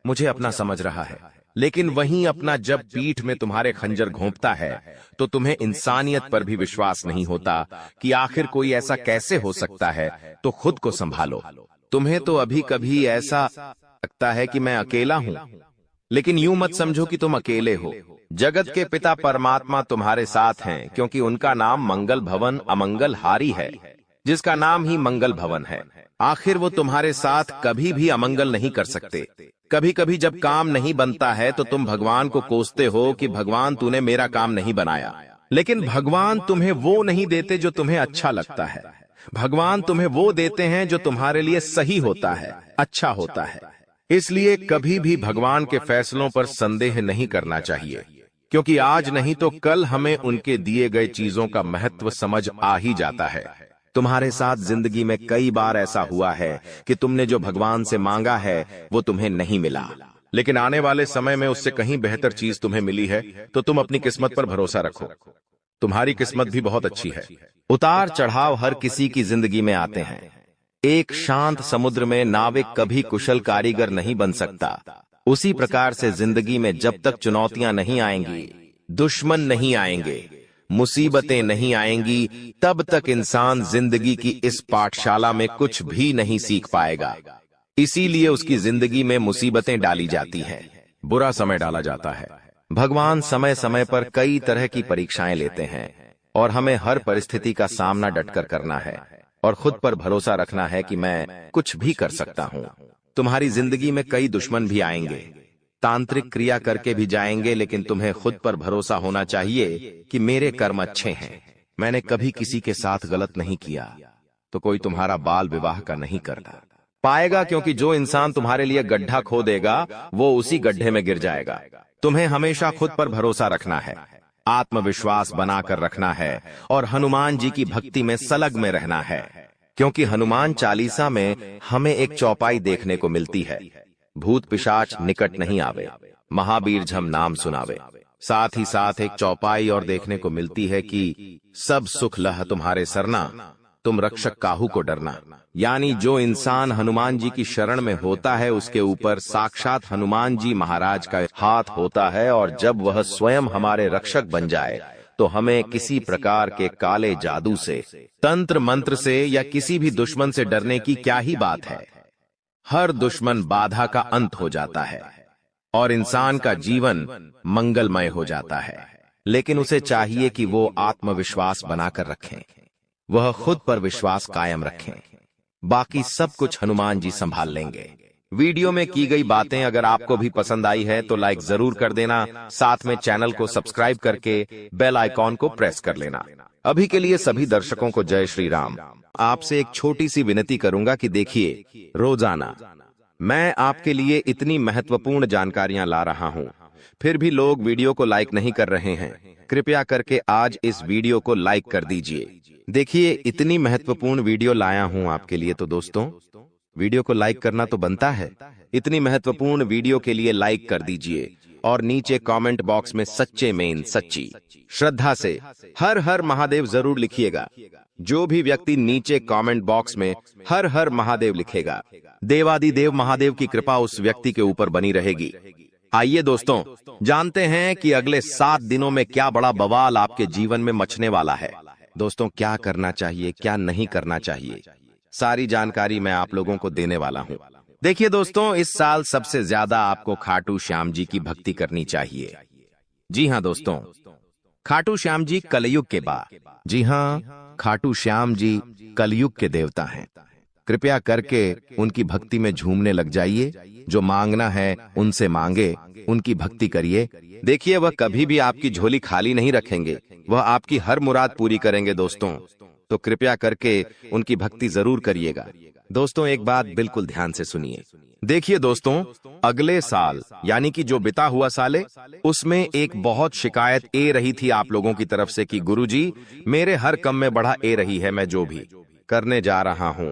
मुझे अपना समझ रहा है, लेकिन वहीं अपना जब पीठ में तुम्हारे खंजर घोंपता है तो तुम्हें इंसानियत पर भी विश्वास नहीं होता कि आखिर कोई ऐसा कैसे हो सकता है। तो खुद को संभालो। तुम्हें तो अभी कभी ऐसा लगता है कि मैं अकेला हूं, लेकिन यूं मत समझो कि तुम अकेले हो। जगत के पिता परमात्मा तुम्हारे साथ हैं, क्योंकि उनका नाम मंगल भवन अमंगल हारी है, जिसका नाम ही मंगल भवन है। आखिर वो तुम्हारे साथ कभी भी अमंगल नहीं कर सकते। कभी कभी जब काम नहीं बनता है तो तुम भगवान को कोसते हो कि भगवान तूने मेरा काम नहीं बनाया, लेकिन भगवान तुम्हें वो नहीं देते जो तुम्हें अच्छा लगता है। भगवान तुम्हें वो देते हैं जो तुम्हारे लिए सही होता है, अच्छा होता है। इसलिए कभी भी भगवान के फैसलों पर संदेह नहीं करना चाहिए, क्योंकि आज नहीं तो कल हमें उनके दिए गए चीजों का महत्व समझ आ ही जाता है। तुम्हारे साथ जिंदगी में कई बार ऐसा हुआ है कि तुमने जो भगवान से मांगा है वो तुम्हें नहीं मिला, लेकिन आने वाले समय में उससे कहीं बेहतर चीज तुम्हें मिली है। तो तुम अपनी किस्मत पर भरोसा रखो, तुम्हारी किस्मत भी बहुत अच्छी है। उतार चढ़ाव हर किसी की जिंदगी में आते हैं। एक शांत समुद्र में नाविक कभी कुशल कारीगर नहीं बन सकता। उसी प्रकार से जिंदगी में जब तक चुनौतियां नहीं आएंगी, दुश्मन नहीं आएंगे, मुसीबतें नहीं आएंगी, तब तक इंसान जिंदगी की इस पाठशाला में कुछ भी नहीं सीख पाएगा। इसीलिए उसकी जिंदगी में मुसीबतें डाली जाती हैं, बुरा समय डाला जाता है। भगवान समय समय पर कई तरह की परीक्षाएं लेते हैं और हमें हर परिस्थिति का सामना डटकर करना है और खुद पर भरोसा रखना है कि मैं कुछ भी कर सकता हूं। तुम्हारी जिंदगी में कई दुश्मन भी आएंगे, तांत्रिक क्रिया करके भी जाएंगे, लेकिन तुम्हें खुद पर भरोसा होना चाहिए कि मेरे कर्म अच्छे हैं, मैंने कभी किसी के साथ गलत नहीं किया, तो कोई तुम्हारा बाल विवाह का नहीं करता पाएगा, क्योंकि जो इंसान तुम्हारे लिए गड्ढा खोदेगा वो उसी गड्ढे में गिर जाएगा। तुम्हें हमेशा खुद पर भरोसा रखना है, आत्मविश्वास बनाकर रखना है और हनुमान जी की भक्ति में सलग में रहना है, क्योंकि हनुमान चालीसा में हमें एक चौपाई देखने को मिलती है, भूत पिशाच निकट नहीं आवे, महावीर झम नाम सुनावे। साथ ही साथ एक चौपाई और देखने को मिलती है कि सब सुख लह तुम्हारे सरना, तुम रक्षक काहू को डरना। यानी जो इंसान हनुमान जी की शरण में होता है उसके ऊपर साक्षात हनुमान जी महाराज का हाथ होता है, और जब वह स्वयं हमारे रक्षक बन जाए तो हमें किसी प्रकार के काले जादू से, तंत्र मंत्र से या किसी भी दुश्मन से डरने की क्या ही बात है। हर दुश्मन बाधा का अंत हो जाता है और इंसान का जीवन मंगलमय हो जाता है। लेकिन उसे चाहिए कि वो आत्मविश्वास बनाकर रखें, वह खुद पर विश्वास कायम रखें, बाकी सब कुछ हनुमान जी संभाल लेंगे। वीडियो में की गई बातें अगर आपको भी पसंद आई है तो लाइक जरूर कर देना, साथ में चैनल को सब्सक्राइब करके बेल आइकॉन को प्रेस कर लेना। अभी के लिए सभी दर्शकों को जय श्री राम। आपसे एक छोटी सी विनती करूंगा कि देखिए, रोजाना मैं आपके लिए इतनी महत्वपूर्ण जानकारियां ला रहा हूं, फिर भी लोग वीडियो को लाइक नहीं कर रहे हैं। कृपया करके आज इस वीडियो को लाइक कर दीजिए। देखिए, इतनी महत्वपूर्ण वीडियो लाया हूं आपके लिए, तो दोस्तों वीडियो को लाइक करना तो बनता है। इतनी महत्वपूर्ण वीडियो के लिए लाइक कर दीजिए और नीचे कमेंट बॉक्स में सच्चे में सच्ची श्रद्धा से हर हर महादेव जरूर लिखिएगा। जो भी व्यक्ति नीचे कमेंट बॉक्स में हर हर महादेव लिखेगा, देवादिदेव महादेव की कृपा उस व्यक्ति के ऊपर बनी रहेगी। आइए दोस्तों, जानते हैं कि अगले 7 दिनों में क्या बड़ा बवाल आपके जीवन में मचने वाला है। दोस्तों, क्या करना चाहिए, क्या नहीं करना चाहिए, सारी जानकारी मैं आप लोगों को देने वाला हूं। देखिए दोस्तों, इस साल सबसे ज्यादा आपको खाटू श्याम जी की भक्ति करनी चाहिए। जी हां दोस्तों, खाटू श्याम जी कलयुग के जी हां, खाटू श्याम जी कलयुग के देवता हैं। कृपया करके उनकी भक्ति में झूमने लग जाइए। जो मांगना है उनसे मांगे, उनकी भक्ति करिए। देखिए, वह कभी भी आपकी झोली खाली नहीं रखेंगे, वह आपकी हर मुराद पूरी करेंगे दोस्तों। तो कृपया करके उनकी भक्ति जरूर करिएगा। दोस्तों, एक बात बिल्कुल ध्यान से सुनिए। देखिए दोस्तों, अगले साल यानी कि जो बिता हुआ साल है, उसमें एक बहुत शिकायत ए रही थी आप लोगों की तरफ से कि गुरुजी, मेरे हर काम में बढ़ा ए रही है, मैं जो भी करने जा रहा हूं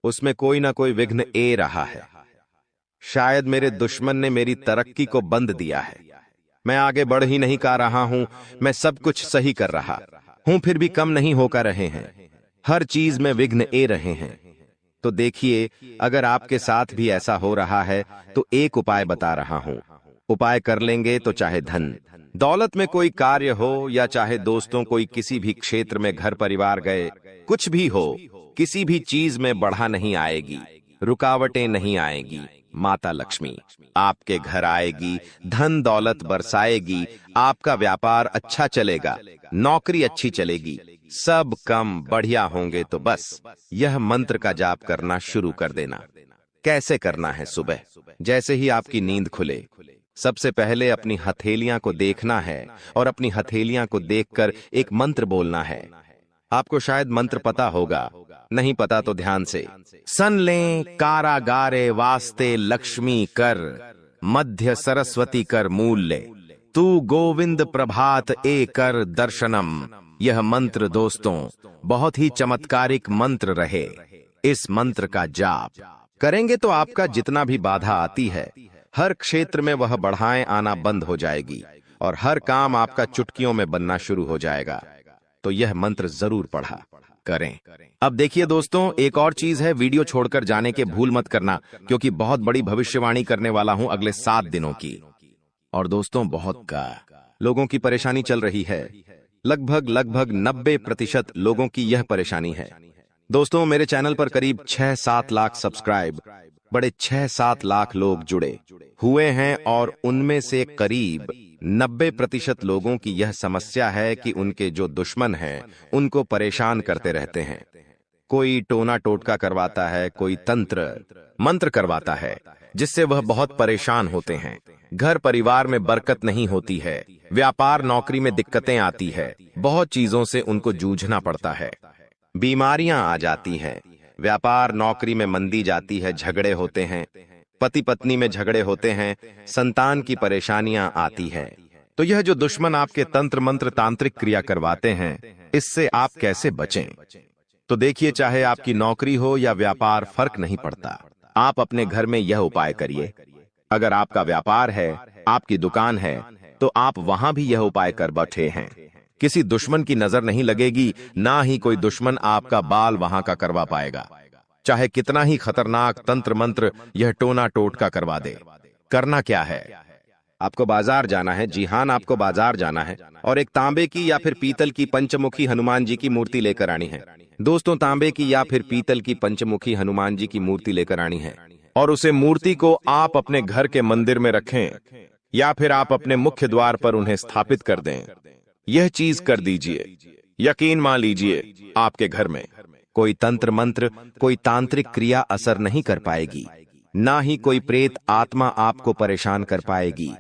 उसमें कोई ना कोई विघ्न ए रहा है। शायद मेरे दुश्मन ने मेरी तरक्की को बंद दिया है, मैं आगे बढ़ ही नहीं पा रहा हूं, मैं सब कुछ सही कर रहा हूं फिर भी कम नहीं होकर रहे हैं, हर चीज में विघ्न ए रहे हैं। तो देखिए, अगर आपके साथ भी ऐसा हो रहा है तो एक उपाय बता रहा हूं। उपाय कर लेंगे तो चाहे धन दौलत में कोई कार्य हो या चाहे दोस्तों कोई किसी भी क्षेत्र में घर परिवार गए, कुछ भी हो, किसी भी चीज में बढ़ा नहीं आएगी, रुकावटें नहीं आएगी। माता लक्ष्मी आपके घर आएगी, धन दौलत बरसाएगी, आपका व्यापार अच्छा चलेगा, नौकरी अच्छी चलेगी, सब काम बढ़िया होंगे। तो बस यह मंत्र का जाप करना शुरू कर देना। कैसे करना है? सुबह जैसे ही आपकी नींद खुले, सबसे पहले अपनी हथेलियां को देखना है और अपनी हथेलियां को देखकर एक मंत्र बोलना है। आपको शायद मंत्र पता होगा, नहीं पता तो ध्यान से सन लें। कारागारे वास्ते लक्ष्मी कर, मध्य सरस्वती कर मूल्य, तू गोविंद प्रभात ए कर दर्शनम। यह मंत्र दोस्तों बहुत ही चमत्कारिक मंत्र रहे। इस मंत्र का जाप करेंगे तो आपका जितना भी बाधा आती है, हर क्षेत्र में वह बढ़ाएं आना बंद हो जाएगी और हर काम आपका चुटकियों में बनना शुरू हो जाएगा। तो यह मंत्र जरूर पढ़ा करें। अब देखिए दोस्तों, एक और चीज है, वीडियो छोड़कर जाने के भूल मत करना, क्योंकि बहुत बड़ी भविष्यवाणी करने वाला हूं अगले 7 दिनों की। और दोस्तों, बहुत लोगों की परेशानी चल रही है, लगभग 90% लोगों की यह परेशानी है। दोस्तों, मेरे चैनल पर करीब 6-7 लाख सब्सक्राइब, बड़े 6-7 लाख लोग जुड़े हुए हैं और उनमें से करीब 90% लोगों की यह समस्या है कि उनके जो दुश्मन हैं उनको परेशान करते रहते हैं। कोई टोना टोटका करवाता है, कोई तंत्र मंत्र करवाता है, जिससे वह बहुत परेशान होते हैं। घर परिवार में बरकत नहीं होती है, व्यापार नौकरी में दिक्कतें आती है, बहुत चीजों से उनको जूझना पड़ता है, बीमारियां आ जाती हैं, व्यापार नौकरी में मंदी जाती है, झगड़े होते हैं, पति पत्नी में झगड़े होते हैं, संतान की परेशानियां आती है। तो यह जो दुश्मन आपके तंत्र मंत्र तांत्रिक क्रिया करवाते हैं, इससे आप कैसे बचें? तो देखिए, चाहे आपकी नौकरी हो या व्यापार, फर्क नहीं पड़ता, आप अपने घर में यह उपाय करिए। अगर आपका व्यापार है, आपकी दुकान है, तो आप वहां भी यह उपाय कर बैठे हैं। किसी दुश्मन की नजर नहीं लगेगी, ना ही कोई दुश्मन आपका बाल वहां का करवा पाएगा, चाहे कितना ही खतरनाक तंत्र मंत्र यह टोना टोटका करवा दे। करना क्या है? आपको बाजार जाना है। जी हां, आपको बाजार जाना है और एक तांबे की या फिर पीतल की पंचमुखी हनुमान जी की मूर्ति लेकर आनी है। दोस्तों, तांबे की या फिर पीतल की पंचमुखी हनुमान जी की मूर्ति लेकर आनी है और उसे मूर्ति को आप अपने घर के मंदिर में रखें या फिर आप अपने मुख्य द्वार पर उन्हें स्थापित कर दें। यह चीज कर दीजिए, यकीन मान लीजिए, आपके घर में कोई तंत्र मंत्र, कोई तांत्रिक क्रिया असर नहीं कर पाएगी, ना ही कोई प्रेत आत्मा आपको परेशान कर पाएगी,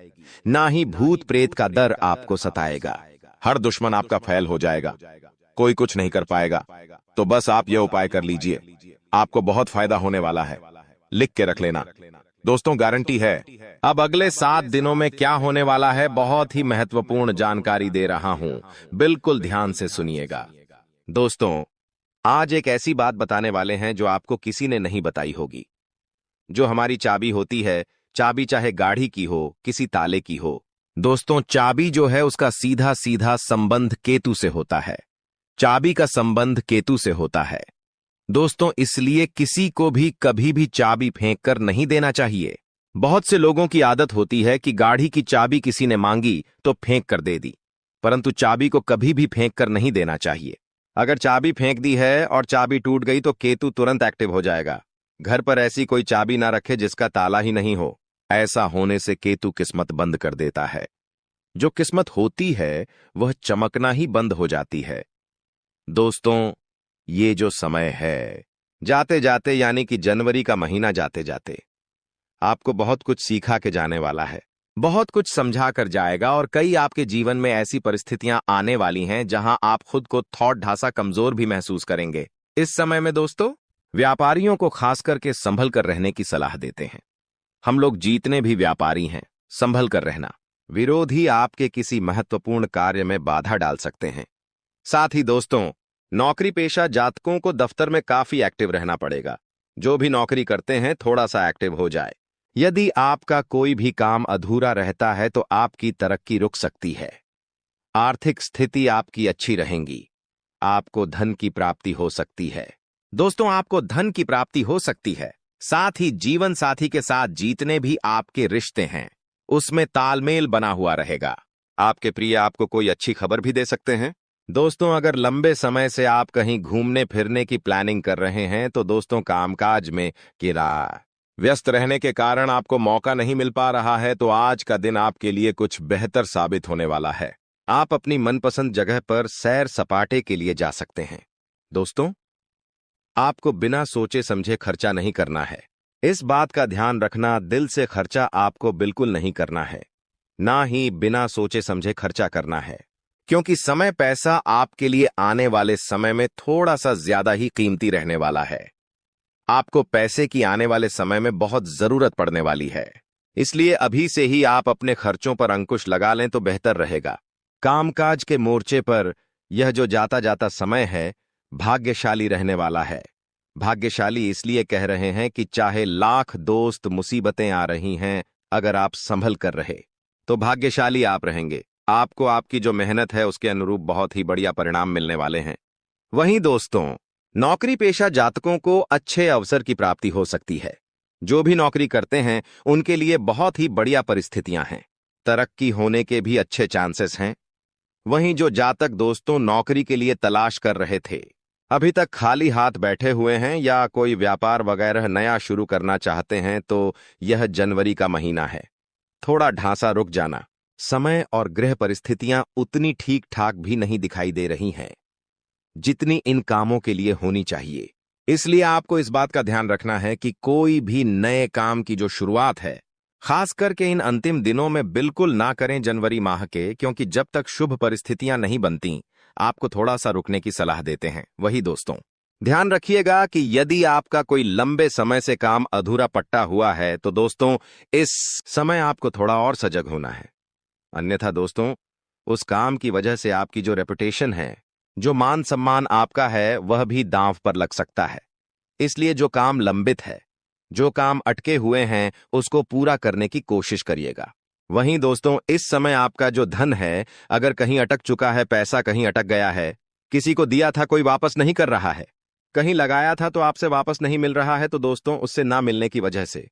ना ही भूत प्रेत का डर आपको सताएगा। हर दुश्मन आपका फैल हो जाएगा, कोई कुछ नहीं कर पाएगा। तो बस आप यह उपाय कर लीजिए, आपको बहुत फायदा होने वाला है। लिख के रख लेना दोस्तों, गारंटी है। अब अगले 7 दिनों में क्या होने वाला है, बहुत ही महत्वपूर्ण जानकारी दे रहा हूं, बिल्कुल ध्यान से सुनिएगा। दोस्तों, आज एक ऐसी बात बताने वाले हैं जो आपको किसी ने नहीं बताई होगी। जो हमारी चाबी होती है, चाबी चाहे गाड़ी की हो, किसी ताले की हो, दोस्तों चाबी जो है उसका सीधा सीधा संबंध केतु से होता है। चाबी का संबंध केतु से होता है दोस्तों, इसलिए किसी को भी कभी भी चाबी फेंक कर नहीं देना चाहिए। बहुत से लोगों की आदत होती है कि गाड़ी की चाबी किसी ने मांगी तो फेंक कर दे दी, परंतु चाबी को कभी भी फेंक कर नहीं देना चाहिए। अगर चाबी फेंक दी है और चाबी टूट गई तो केतु तुरंत एक्टिव हो जाएगा। घर पर ऐसी कोई चाबी ना रखे जिसका ताला ही नहीं हो। ऐसा होने से केतु किस्मत बंद कर देता है। जो किस्मत होती है वह चमकना ही बंद हो जाती है। दोस्तों, ये जो समय है, जाते जाते यानी कि जनवरी का महीना जाते जाते आपको बहुत कुछ सिखा के जाने वाला है, बहुत कुछ समझा कर जाएगा और कई आपके जीवन में ऐसी परिस्थितियां आने वाली हैं जहां आप खुद को थोड़ा ढासा कमजोर भी महसूस करेंगे। इस समय में दोस्तों व्यापारियों को खास करके संभल कर रहने की सलाह देते हैं। हम लोग जीतने भी व्यापारी हैं, संभल कर रहना। विरोधी आपके किसी महत्वपूर्ण कार्य में बाधा डाल सकते हैं। साथ ही दोस्तों, नौकरी पेशा जातकों को दफ्तर में काफी एक्टिव रहना पड़ेगा। जो भी नौकरी करते हैं थोड़ा सा एक्टिव हो जाए। यदि आपका कोई भी काम अधूरा रहता है तो आपकी तरक्की रुक सकती है। आर्थिक स्थिति आपकी अच्छी रहेगी। आपको धन की प्राप्ति हो सकती है। दोस्तों, आपको धन की प्राप्ति हो सकती है। साथ ही जीवन साथी के साथ जीतने भी आपके रिश्ते हैं, उसमें तालमेल बना हुआ रहेगा। आपके प्रिय आपको कोई अच्छी खबर भी दे सकते हैं। दोस्तों, अगर लंबे समय से आप कहीं घूमने फिरने की प्लानिंग कर रहे हैं तो दोस्तों कामकाज में व्यस्त रहने के कारण आपको मौका नहीं मिल पा रहा है, तो आज का दिन आपके लिए कुछ बेहतर साबित होने वाला है। आप अपनी मनपसंद जगह पर सैर सपाटे के लिए जा सकते हैं। दोस्तों, आपको बिना सोचे समझे खर्चा नहीं करना है। इस बात का ध्यान रखना, दिल से खर्चा आपको बिल्कुल नहीं करना है, ना ही बिना सोचे समझे खर्चा करना है, क्योंकि समय पैसा आपके लिए आने वाले समय में थोड़ा सा ज्यादा ही कीमती रहने वाला है। आपको पैसे की आने वाले समय में बहुत जरूरत पड़ने वाली है, इसलिए अभी से ही आप अपने खर्चों पर अंकुश लगा लें तो बेहतर रहेगा। कामकाज के मोर्चे पर यह जो जाता जाता समय है भाग्यशाली रहने वाला है। भाग्यशाली इसलिए कह रहे हैं कि चाहे लाख दोस्त मुसीबतें आ रही हैं, अगर आप संभल कर रहे तो भाग्यशाली आप रहेंगे। आपको आपकी जो मेहनत है उसके अनुरूप बहुत ही बढ़िया परिणाम मिलने वाले हैं। वहीं दोस्तों, नौकरी पेशा जातकों को अच्छे अवसर की प्राप्ति हो सकती है। जो भी नौकरी करते हैं उनके लिए बहुत ही बढ़िया परिस्थितियां हैं। तरक्की होने के भी अच्छे चांसेस हैं। वहीं जो जातक दोस्तों नौकरी के लिए तलाश कर रहे थे, अभी तक खाली हाथ बैठे हुए हैं या कोई व्यापार वगैरह नया शुरू करना चाहते हैं, तो यह जनवरी का महीना है। थोड़ा ढांसा रुक जाना। समय और गृह परिस्थितियां उतनी ठीक ठाक भी नहीं दिखाई दे रही हैं जितनी इन कामों के लिए होनी चाहिए। इसलिए आपको इस बात का ध्यान रखना है कि कोई भी नए काम की जो शुरुआत है, खास करके इन अंतिम दिनों में बिल्कुल ना करें जनवरी माह के, क्योंकि जब तक शुभ परिस्थितियां नहीं बनती आपको थोड़ा सा रुकने की सलाह देते हैं। वही दोस्तों, ध्यान रखिएगा कि यदि आपका कोई लंबे समय से काम अधूरा पट्टा हुआ है तो दोस्तों इस समय आपको थोड़ा और सजग होना है। अन्यथा दोस्तों, उस काम की वजह से आपकी जो रेपुटेशन है, जो मान सम्मान आपका है, वह भी दांव पर लग सकता है। इसलिए जो काम लंबित है, जो काम अटके हुए हैं, उसको पूरा करने की कोशिश करिएगा। वहीं दोस्तों, इस समय आपका जो धन है, अगर कहीं अटक चुका है, पैसा कहीं अटक गया है, किसी को दिया था कोई वापस नहीं कर रहा है, कहीं लगाया था तो आपसे वापस नहीं मिल रहा है, तो दोस्तों उससे ना मिलने की वजह से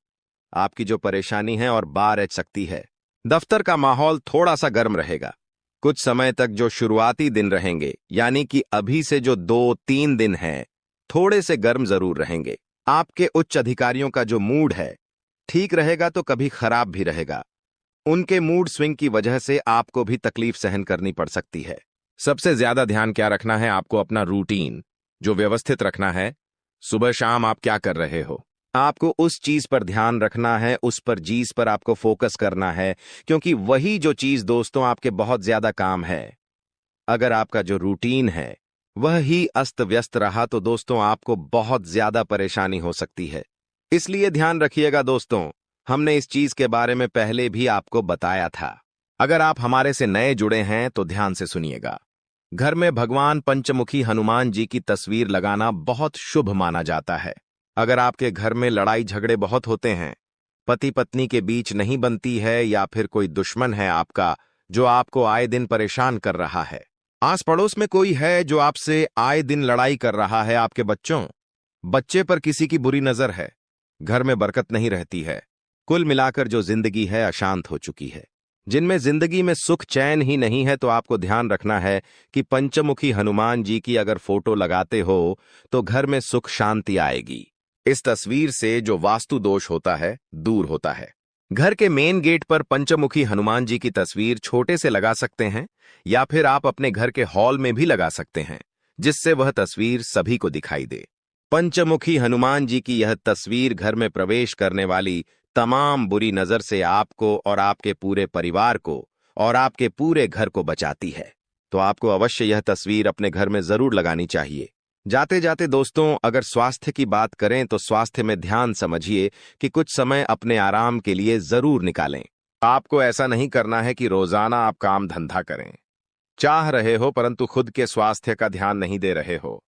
आपकी जो परेशानी है और बार ऐच सकती है। दफ्तर का माहौल थोड़ा सा गर्म रहेगा। कुछ समय तक जो शुरुआती दिन रहेंगे, यानी कि अभी से जो 2-3 दिन हैं, थोड़े से गर्म जरूर रहेंगे। आपके उच्च अधिकारियों का जो मूड है ठीक रहेगा तो कभी खराब भी रहेगा। उनके मूड स्विंग की वजह से आपको भी तकलीफ सहन करनी पड़ सकती है। सबसे ज्यादा ध्यान क्या रखना है, आपको अपना रूटीन जो व्यवस्थित रखना है। सुबह शाम आप क्या कर रहे हो, आपको उस चीज पर ध्यान रखना है, उस पर चीज पर आपको फोकस करना है, क्योंकि वही जो चीज दोस्तों आपके बहुत ज्यादा काम है। अगर आपका जो रूटीन है वह ही अस्त व्यस्त रहा तो दोस्तों आपको बहुत ज्यादा परेशानी हो सकती है। इसलिए ध्यान रखिएगा दोस्तों, हमने इस चीज के बारे में पहले भी आपको बताया था। अगर आप हमारे से नए जुड़े हैं तो ध्यान से सुनिएगा। घर में भगवान पंचमुखी हनुमान जी की तस्वीर लगाना बहुत शुभ माना जाता है। अगर आपके घर में लड़ाई झगड़े बहुत होते हैं, पति पत्नी के बीच नहीं बनती है, या फिर कोई दुश्मन है आपका जो आपको आए दिन परेशान कर रहा है, आस पड़ोस में कोई है जो आपसे आए दिन लड़ाई कर रहा है, आपके बच्चे पर किसी की बुरी नजर है, घर में बरकत नहीं रहती है, कुल मिलाकर जो जिंदगी है अशांत हो चुकी है, जिनमें जिंदगी में सुख चैन ही नहीं है, तो आपको ध्यान रखना है कि पंचमुखी हनुमान जी की अगर फोटो लगाते हो तो घर में सुख शांति आएगी। इस तस्वीर से जो वास्तु दोष होता है दूर होता है। घर के मेन गेट पर पंचमुखी हनुमान जी की तस्वीर छोटे से लगा सकते हैं, या फिर आप अपने घर के हॉल में भी लगा सकते हैं, जिससे वह तस्वीर सभी को दिखाई दे। पंचमुखी हनुमान जी की यह तस्वीर घर में प्रवेश करने वाली तमाम बुरी नजर से आपको और आपके पूरे परिवार को और आपके पूरे घर को बचाती है। तो आपको अवश्य यह तस्वीर अपने घर में जरूर लगानी चाहिए। जाते जाते दोस्तों, अगर स्वास्थ्य की बात करें तो स्वास्थ्य में ध्यान समझिए कि कुछ समय अपने आराम के लिए जरूर निकालें। आपको ऐसा नहीं करना है कि रोजाना आप काम धंधा करें, चाह रहे हो परंतु खुद के स्वास्थ्य का ध्यान नहीं दे रहे हो।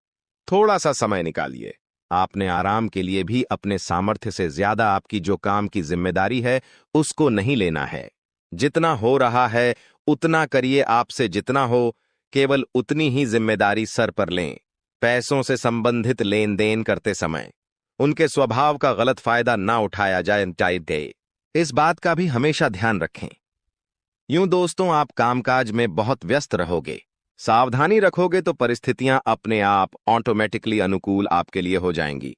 थोड़ा सा समय निकालिए। आपने आराम के लिए भी अपने सामर्थ्य से ज्यादा आपकी जो काम की जिम्मेदारी है उसको नहीं लेना है। जितना हो रहा है उतना करिए, आपसे जितना हो केवल उतनी ही जिम्मेदारी सर पर लें। पैसों से संबंधित लेन देन करते समय उनके स्वभाव का गलत फायदा ना उठाया जाए, इस बात का भी हमेशा ध्यान रखें। यूं दोस्तों, आप कामकाज में बहुत व्यस्त रहोगे, सावधानी रखोगे तो परिस्थितियां अपने आप ऑटोमेटिकली अनुकूल आपके लिए हो जाएंगी।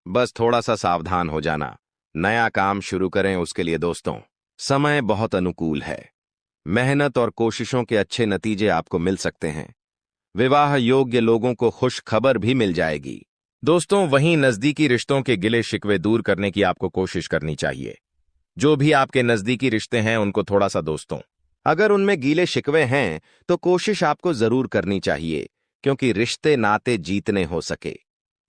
बस थोड़ा सा सावधान हो जाना। नया काम शुरू करें उसके लिए दोस्तों समय बहुत अनुकूल है। मेहनत और कोशिशों के अच्छे नतीजे आपको मिल सकते हैं। विवाह योग्य लोगों को खुश खबर भी मिल जाएगी। दोस्तों, वहीं नजदीकी रिश्तों के गिले शिकवे दूर करने की आपको कोशिश करनी चाहिए। जो भी आपके नजदीकी रिश्ते हैं उनको थोड़ा सा दोस्तों, अगर उनमें गीले शिकवे हैं तो कोशिश आपको जरूर करनी चाहिए, क्योंकि रिश्ते नाते जीतने हो सके।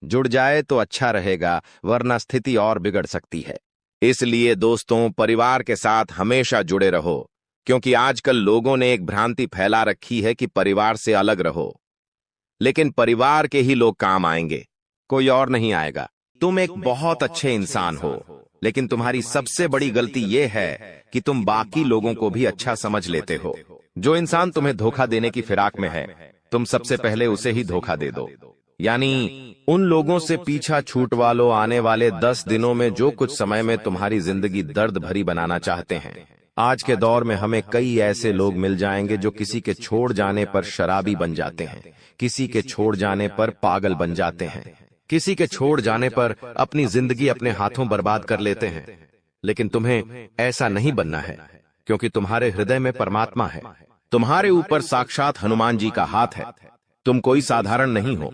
जुड़ जाए तो अच्छा रहेगा, वरना स्थिति और बिगड़ सकती है। इसलिए दोस्तों, परिवार के साथ हमेशा जुड़े रहो, क्योंकि आजकल लोगों ने एक भ्रांति फैला रखी है कि परिवार से अलग रहो, लेकिन परिवार के ही लोग काम आएंगे, कोई और नहीं आएगा। तुम एक बहुत अच्छे इंसान हो, लेकिन तुम्हारी सबसे बड़ी गलती यह है कि तुम बाकी लोगों को भी अच्छा समझ लेते हो। जो इंसान तुम्हें धोखा देने की फिराक में है, तुम सबसे पहले उसे ही धोखा दे दो। यानी उन लोगों से पीछा छूटवा लो। आने वाले 10 दिनों में जो कुछ समय में तुम्हारी जिंदगी दर्द भरी बनाना चाहते हैं। आज के दौर में हमें कई ऐसे लोग मिल जाएंगे जो किसी के छोड़ जाने पर शराबी बन जाते हैं, किसी के छोड़ जाने पर पागल बन जाते हैं, किसी के छोड़ जाने पर अपनी जिंदगी अपने हाथों बर्बाद कर लेते हैं। लेकिन तुम्हें ऐसा नहीं बनना है, क्योंकि तुम्हारे हृदय में परमात्मा है, तुम्हारे ऊपर साक्षात हनुमान जी का हाथ है। तुम कोई साधारण नहीं हो,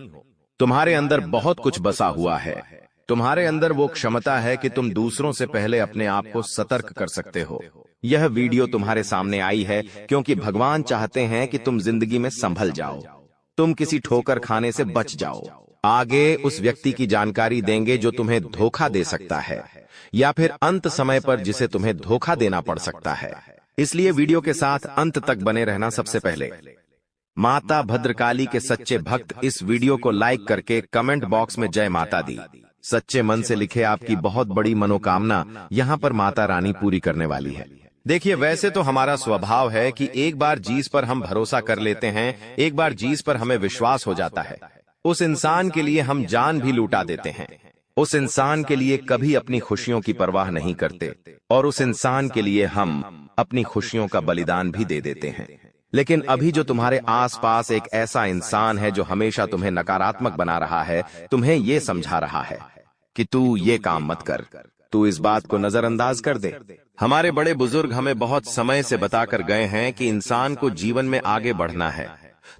तुम्हारे अंदर बहुत कुछ बसा हुआ है। तुम्हारे अंदर वो क्षमता है कि तुम दूसरों से पहले अपने आप को सतर्क कर सकते हो। यह वीडियो तुम्हारे सामने आई है क्योंकि भगवान चाहते हैं कि तुम जिंदगी में संभल जाओ, तुम किसी ठोकर खाने से बच जाओ। आगे उस व्यक्ति की जानकारी देंगे जो तुम्हें धोखा दे सकता है, या फिर अंत समय पर जिसे तुम्हें धोखा देना पड़ सकता है। इसलिए वीडियो के साथ अंत तक बने रहना। सबसे पहले माता भद्रकाली के सच्चे भक्त इस वीडियो को लाइक करके कमेंट बॉक्स में जय माता दी सच्चे मन से लिखे। आपकी बहुत बड़ी मनोकामना यहाँ पर माता रानी पूरी करने वाली है। देखिए, वैसे तो हमारा स्वभाव है कि एक बार जिस पर हम भरोसा कर लेते हैं, एक बार जिस पर हमें विश्वास हो जाता है, उस इंसान के लिए हम जान भी लूटा देते हैं। उस इंसान के लिए कभी अपनी खुशियों की परवाह नहीं करते, और उस इंसान के लिए हम अपनी खुशियों का बलिदान भी दे देते हैं। लेकिन अभी जो तुम्हारे आसपास एक ऐसा इंसान है जो हमेशा तुम्हें नकारात्मक बना रहा है, तुम्हें ये समझा रहा है कि तू ये काम मत कर, तू इस बात को नजरअंदाज कर दे। हमारे बड़े बुजुर्ग हमें बहुत समय से बताकर गए हैं कि इंसान को जीवन में आगे बढ़ना है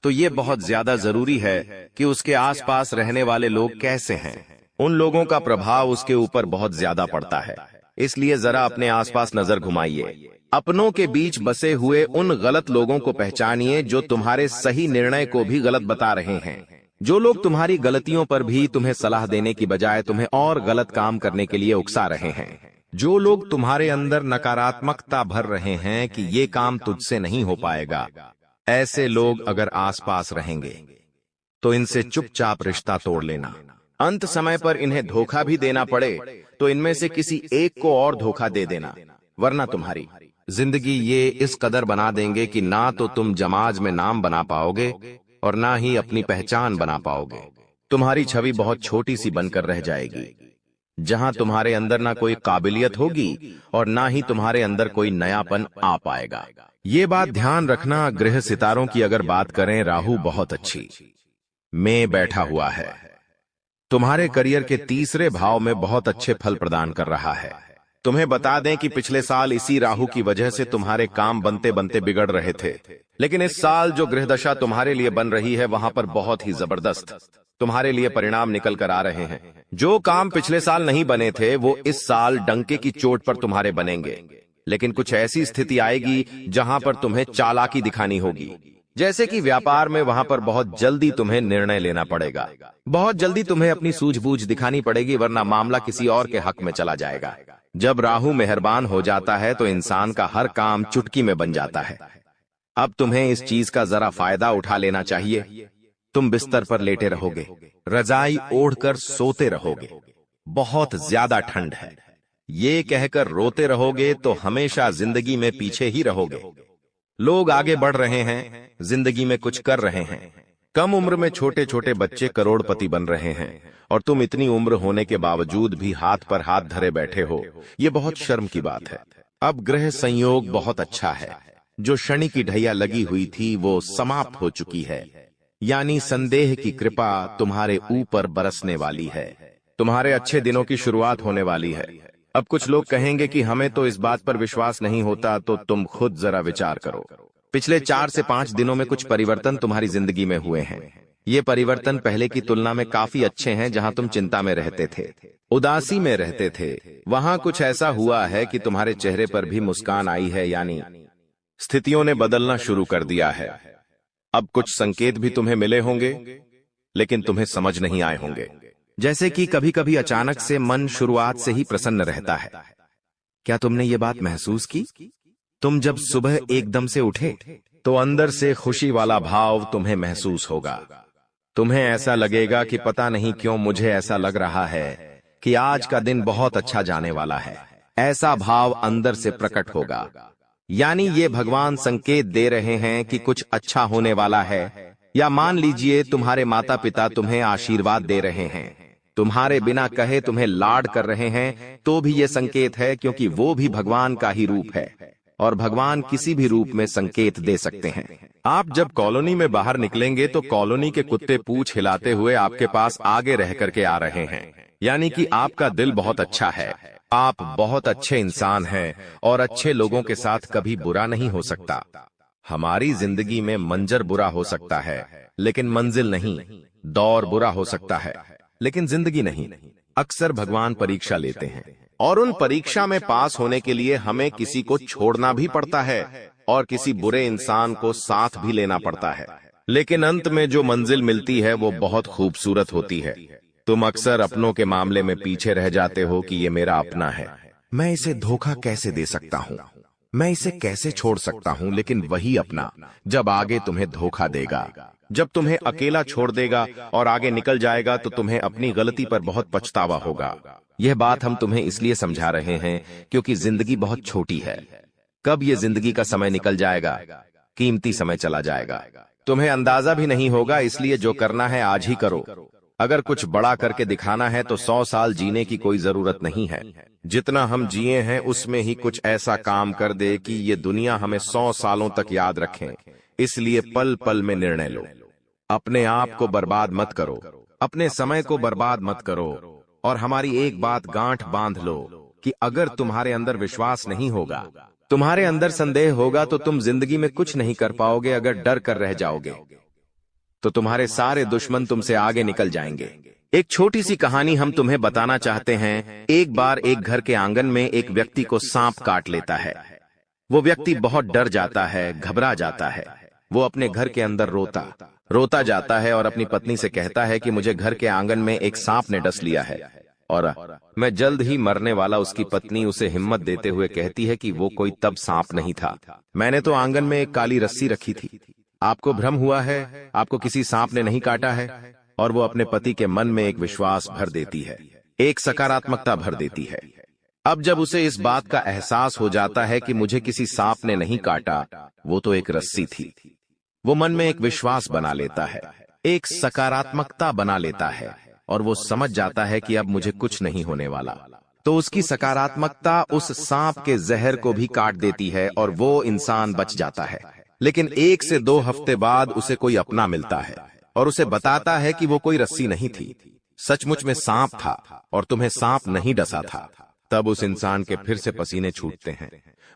तो ये बहुत ज्यादा जरूरी है कि उसके आसपास रहने वाले लोग कैसे हैं। उन लोगों का प्रभाव उसके ऊपर बहुत ज्यादा पड़ता है। इसलिए जरा अपने आसपास नजर घुमाइए, अपनों के बीच बसे हुए उन गलत लोगों को पहचानिए जो तुम्हारे सही निर्णय को भी गलत बता रहे हैं, जो लोग तुम्हारी गलतियों पर भी तुम्हें सलाह देने की बजाय तुम्हें और गलत काम करने के लिए उकसा रहे हैं, जो लोग तुम्हारे अंदर नकारात्मकता भर रहे हैं कि ये काम तुझसे नहीं हो पाएगा, ऐसे लोग अगर आसपास रहेंगे तो इनसे चुपचाप रिश्ता तोड़ लेना। अंत समय पर इन्हें धोखा भी देना पड़े तो इनमें से किसी एक को और धोखा दे देना, वरना तुम्हारी जिंदगी ये इस कदर बना देंगे कि ना तो तुम समाज में नाम बना पाओगे और ना ही अपनी पहचान बना पाओगे। तुम्हारी छवि बहुत छोटी सी बनकर रह जाएगी, जहां तुम्हारे अंदर ना कोई काबिलियत होगी और ना ही तुम्हारे अंदर कोई नयापन आ पाएगा। ये बात ध्यान रखना। ग्रह सितारों की अगर बात करें, राहु बहुत अच्छी में बैठा हुआ है, तुम्हारे करियर के तीसरे भाव में बहुत अच्छे फल प्रदान कर रहा है। तुम्हें बता दें कि पिछले साल इसी राहु की वजह से तुम्हारे काम बनते बनते बिगड़ रहे थे, लेकिन इस साल जो ग्रह दशा तुम्हारे लिए बन रही है वहां पर बहुत ही जबरदस्त तुम्हारे लिए परिणाम निकल कर आ रहे हैं। जो काम पिछले साल नहीं बने थे वो इस साल डंके की चोट पर तुम्हारे बनेंगे, लेकिन कुछ ऐसी स्थिति आएगी जहां पर तुम्हें चालाकी दिखानी होगी। जैसे कि व्यापार में, वहां पर बहुत जल्दी तुम्हें निर्णय लेना पड़ेगा, बहुत जल्दी तुम्हें अपनी सूझबूझ दिखानी पड़ेगी, वरना मामला किसी और के हक में चला जाएगा। जब राहु मेहरबान हो जाता है तो इंसान का हर काम चुटकी में बन जाता है। अब तुम्हें इस चीज का जरा फायदा उठा लेना चाहिए। तुम बिस्तर पर लेटे रहोगे, रजाई ओढ़कर सोते रहोगे, बहुत ज्यादा ठंड है, ये कहकर रोते रहोगे तो हमेशा जिंदगी में पीछे ही रहोगे। लोग आगे बढ़ रहे हैं, जिंदगी में कुछ कर रहे हैं। कम उम्र में छोटे छोटे बच्चे करोड़पति बन रहे हैं और तुम इतनी उम्र होने के बावजूद भी हाथ पर हाथ धरे बैठे हो, ये बहुत शर्म की बात है। अब ग्रह संयोग बहुत अच्छा है। जो शनि की ढैया लगी हुई थी वो समाप्त हो चुकी है, यानी संदेह की कृपा तुम्हारे ऊपर बरसने वाली है। तुम्हारे अच्छे दिनों की शुरुआत होने वाली है। अब कुछ लोग कहेंगे कि हमें तो इस बात पर विश्वास नहीं होता, तो तुम खुद जरा विचार करो। पिछले 4 से 5 दिनों में कुछ परिवर्तन तुम्हारी जिंदगी में हुए हैं। ये परिवर्तन पहले की तुलना में काफी अच्छे हैं। जहां तुम चिंता में रहते थे, उदासी में रहते थे, वहां कुछ ऐसा हुआ है कि तुम्हारे चेहरे पर भी मुस्कान आई है, यानी स्थितियों ने बदलना शुरू कर दिया है। अब कुछ संकेत भी तुम्हें मिले होंगे, लेकिन तुम्हें समझ नहीं आए होंगे। जैसे कि कभी कभी अचानक से मन शुरुआत से ही प्रसन्न रहता है। क्या तुमने ये बात महसूस की? तुम जब सुबह एकदम से उठे तो अंदर से खुशी वाला भाव तुम्हें महसूस होगा। तुम्हें ऐसा लगेगा कि पता नहीं क्यों मुझे ऐसा लग रहा है कि आज का दिन बहुत अच्छा जाने वाला है। ऐसा भाव अंदर से प्रकट होगा, यानी ये भगवान संकेत दे रहे हैं कि कुछ अच्छा होने वाला है। या मान लीजिए तुम्हारे माता पिता तुम्हें आशीर्वाद दे रहे हैं, तुम्हारे बिना कहे तुम्हें लाड कर रहे हैं, तो भी ये संकेत है, क्योंकि वो भी भगवान का ही रूप है और भगवान किसी भी रूप में संकेत दे सकते हैं। आप जब कॉलोनी में बाहर निकलेंगे तो कॉलोनी के कुत्ते पूंछ हिलाते हुए आपके पास आगे रह करके आ रहे हैं, यानी कि आपका दिल बहुत अच्छा है। आप बहुत अच्छे इंसान हैं और अच्छे लोगों के साथ कभी बुरा नहीं हो सकता। हमारी जिंदगी में मंजर बुरा हो सकता है, लेकिन मंजिल नहीं। दौर बुरा हो सकता है, लेकिन जिंदगी नहीं। अक्सर भगवान परीक्षा लेते हैं और उन परीक्षा में पास होने के लिए हमें किसी को छोड़ना भी पड़ता है और किसी बुरे इंसान को साथ भी लेना पड़ता है, लेकिन अंत में जो मंजिल मिलती है वो बहुत खूबसूरत होती है। तुम अक्सर अपनों के मामले में पीछे रह जाते हो कि ये मेरा अपना है, मैं इसे धोखा कैसे दे सकता हूँ, मैं इसे कैसे छोड़ सकता हूँ। लेकिन वही अपना जब आगे तुम्हें धोखा देगा, जब तुम्हें अकेला छोड़ देगा और आगे निकल जाएगा, तो तुम्हें अपनी गलती पर बहुत पछतावा होगा। यह बात हम तुम्हें इसलिए समझा रहे हैं क्योंकि जिंदगी बहुत छोटी है। कब ये जिंदगी का समय निकल जाएगा, कीमती समय चला जाएगा, तुम्हें अंदाजा भी नहीं होगा। इसलिए जो करना है आज ही करो। अगर कुछ बड़ा करके दिखाना है तो 100 साल जीने की कोई जरूरत नहीं है। जितना हम जिए हैं उसमें ही कुछ ऐसा काम कर दे कि ये दुनिया हमें 100 सालों तक याद रखें। इसलिए पल पल में निर्णय लो। अपने आप को बर्बाद मत करो, अपने समय को बर्बाद मत करो। और हमारी एक बात गांठ बांध लो कि अगर तुम्हारे अंदर विश्वास नहीं होगा, तुम्हारे अंदर संदेह होगा, तो तुम जिंदगी में कुछ नहीं कर पाओगे। अगर डर कर रह जाओगे तो तुम्हारे सारे दुश्मन तुमसे आगे निकल जाएंगे। एक छोटी सी कहानी हम तुम्हें बताना चाहते हैं। एक बार एक घर के आंगन में एक व्यक्ति को सांप काट लेता है। वो व्यक्ति बहुत डर जाता है, घबरा जाता है। वो अपने घर के अंदर रोता जाता है और अपनी पत्नी से कहता है कि मुझे घर के आंगन में एक सांप ने डस लिया है और मैं जल्द ही मरने वाला। उसकी पत्नी उसे हिम्मत देते हुए कहती है कि वो कोई तब सांप नहीं था, मैंने तो आंगन में एक काली रस्सी रखी थी, आपको भ्रम हुआ है, आपको किसी सांप ने नहीं काटा है, और वो अपने पति के मन में एक विश्वास भर देती है, एक सकारात्मकता भर देती है। अब जब उसे इस बात का एहसास हो जाता है कि मुझे किसी सांप ने नहीं काटा, वो तो एक रस्सी थी, वो मन में एक विश्वास बना लेता है, एक सकारात्मकता बना लेता है, और वो समझ जाता है कि अब मुझे कुछ नहीं होने वाला। तो उसकी सकारात्मकता उस सांप के जहर को भी काट देती है और वो इंसान बच जाता है। लेकिन 1 से 2 हफ्ते बाद उसे कोई अपना मिलता है और उसे बताता है कि वो कोई रस्सी नहीं थी, सचमुच में सांप था और तुम्हें सांप नहीं डसा था। तब उस इंसान के फिर से पसीने छूटते हैं।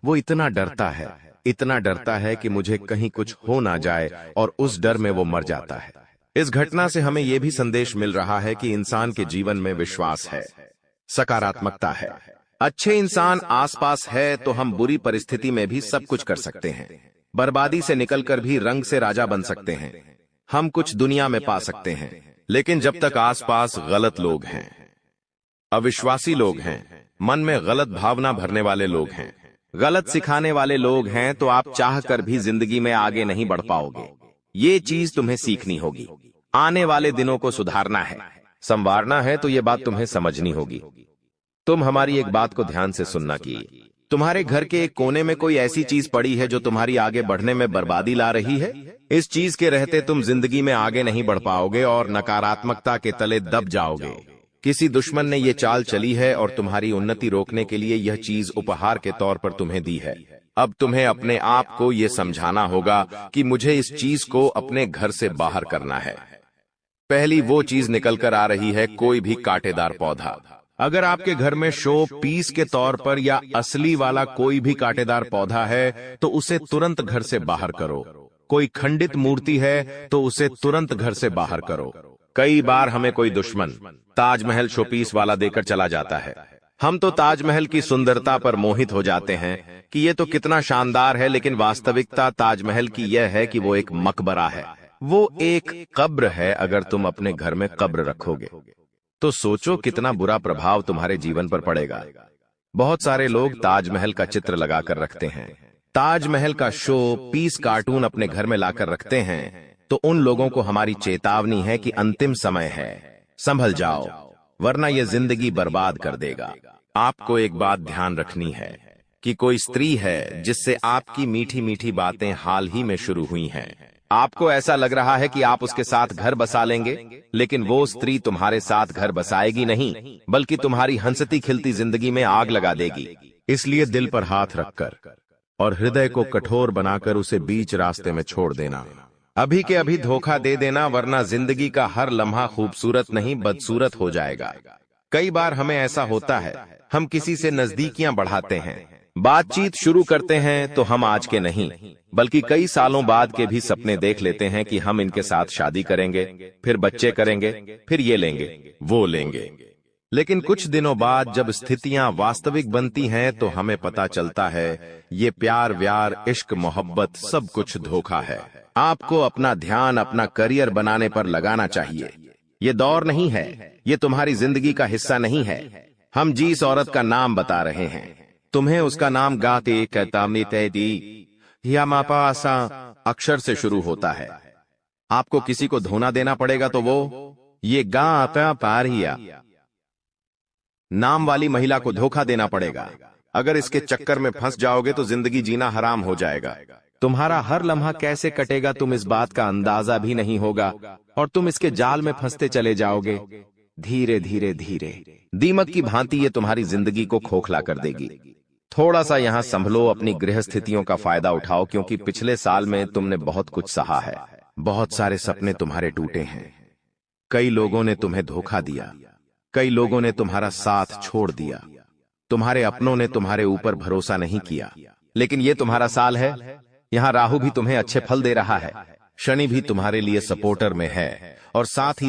वो इतना डरता है कि मुझे कहीं कुछ हो ना जाए, और उस डर में वो मर जाता है। इस घटना से हमें यह भी संदेश मिल रहा है कि इंसान के जीवन में विश्वास है, सकारात्मकता है। अच्छे इंसान आसपास है तो हम बुरी परिस्थिति में भी सब कुछ कर सकते हैं। बर्बादी से निकलकर भी रंग से राजा बन सकते हैं। हम कुछ दुनिया में पा सकते हैं। लेकिन जब तक आसपास गलत लोग हैं, अविश्वासी लोग हैं, मन में गलत भावना भरने वाले लोग हैं, गलत सिखाने वाले लोग हैं, तो आप चाहकर भी जिंदगी में आगे नहीं बढ़ पाओगे। ये चीज तुम्हें सीखनी होगी। आने वाले दिनों को सुधारना है, संवारना है, तो ये बात तुम्हें समझनी होगी। तुम हमारी एक बात को ध्यान से सुनना कि तुम्हारे घर के एक कोने में कोई ऐसी चीज पड़ी है जो तुम्हारी आगे बढ़ने में बर्बादी ला रही है। इस चीज के रहते तुम जिंदगी में आगे नहीं बढ़ पाओगे और नकारात्मकता के तले दब जाओगे। किसी दुश्मन ने यह चाल चली है और तुम्हारी उन्नति रोकने के लिए यह चीज उपहार के तौर पर तुम्हें दी है। अब तुम्हें अपने आप को यह समझाना होगा कि मुझे इस चीज को अपने घर से बाहर करना है। पहली वो चीज निकल कर आ रही है, कोई भी कांटेदार पौधा। अगर आपके घर में शो पीस के तौर पर या असली वाला कोई भी कांटेदार पौधा है तो उसे तुरंत घर से बाहर करो। कोई खंडित मूर्ति है तो उसे तुरंत घर से बाहर करो। कई बार हमें कोई दुश्मन ताजमहल शोपीस वाला देकर चला जाता है। हम तो ताजमहल की सुंदरता पर मोहित हो जाते हैं कि ये तो कितना शानदार है, लेकिन वास्तविकता ताजमहल की यह है कि वो एक मकबरा है, वो एक कब्र है। अगर तुम अपने घर में कब्र रखोगे तो सोचो कितना बुरा प्रभाव तुम्हारे जीवन पर पड़ेगा। बहुत सारे लोग ताजमहल का चित्र लगाकर रखते हैं, ताजमहल का शो पीस कार्टून अपने घर में लाकर रखते हैं। तो उन लोगों को हमारी चेतावनी है कि अंतिम समय है, संभल जाओ, वरना यह जिंदगी बर्बाद कर देगा। आपको एक बात ध्यान रखनी है कि कोई स्त्री है जिससे आपकी मीठी मीठी बातें हाल ही में शुरू हुई हैं। आपको ऐसा लग रहा है कि आप उसके साथ घर बसा लेंगे, लेकिन वो स्त्री तुम्हारे साथ घर बसाएगी नहीं, बल्कि तुम्हारी हंसती खिलती जिंदगी में आग लगा देगी। इसलिए दिल पर हाथ रखकर और हृदय को कठोर बनाकर उसे बीच रास्ते में छोड़ देना। अभी के अभी धोखा दे देना, वरना जिंदगी का हर लम्हा खूबसूरत नहीं बदसूरत हो जाएगा। कई बार हमें ऐसा होता है, हम किसी से नजदीकियां बढ़ाते हैं, बातचीत शुरू करते हैं, तो हम आज के नहीं बल्कि कई सालों बाद के भी सपने देख लेते हैं कि हम इनके साथ शादी करेंगे, फिर बच्चे करेंगे, फिर ये लेंगे वो लेंगे। लेकिन कुछ दिनों बाद जब स्थितियां वास्तविक बनती हैं तो हमें पता चलता है ये प्यार व्यार इश्क मोहब्बत सब कुछ धोखा है। आपको अपना ध्यान अपना करियर बनाने पर लगाना चाहिए। ये दौर नहीं है, ये तुम्हारी जिंदगी का हिस्सा नहीं है। हम जिस औरत का नाम बता रहे हैं, तुम्हें उसका नाम गाते कहतामी तैदी या मापासा अक्षर से शुरू होता है। आपको किसी को धोना देना पड़ेगा तो वो ये गा आता पारिया नाम वाली महिला को धोखा देना पड़ेगा। अगर इसके चक्कर में फंस जाओगे तो जिंदगी जीना हराम हो जाएगा। तुम्हारा हर लम्हा कैसे कटेगा तुम इस बात का अंदाजा भी नहीं होगा और तुम इसके जाल में फंसते चले जाओगे। धीरे धीरे धीरे दीमक की भांति ये तुम्हारी जिंदगी को खोखला कर देगी। थोड़ा सा यहाँ संभलो, अपनी गृह स्थितियों का फायदा उठाओ, क्योंकि पिछले साल में तुमने बहुत कुछ सहा है। बहुत सारे सपने तुम्हारे टूटे हैं। कई लोगों ने तुम्हें धोखा दिया, कई लोगों ने तुम्हारा साथ छोड़ दिया, तुम्हारे अपनों ने तुम्हारे ऊपर भरोसा नहीं किया। लेकिन ये तुम्हारा साल है। यहाँ राहु भी तुम्हें अच्छे फल दे रहा है, शनि भी तुम्हारे लिए सपोर्टर में है और साथ ही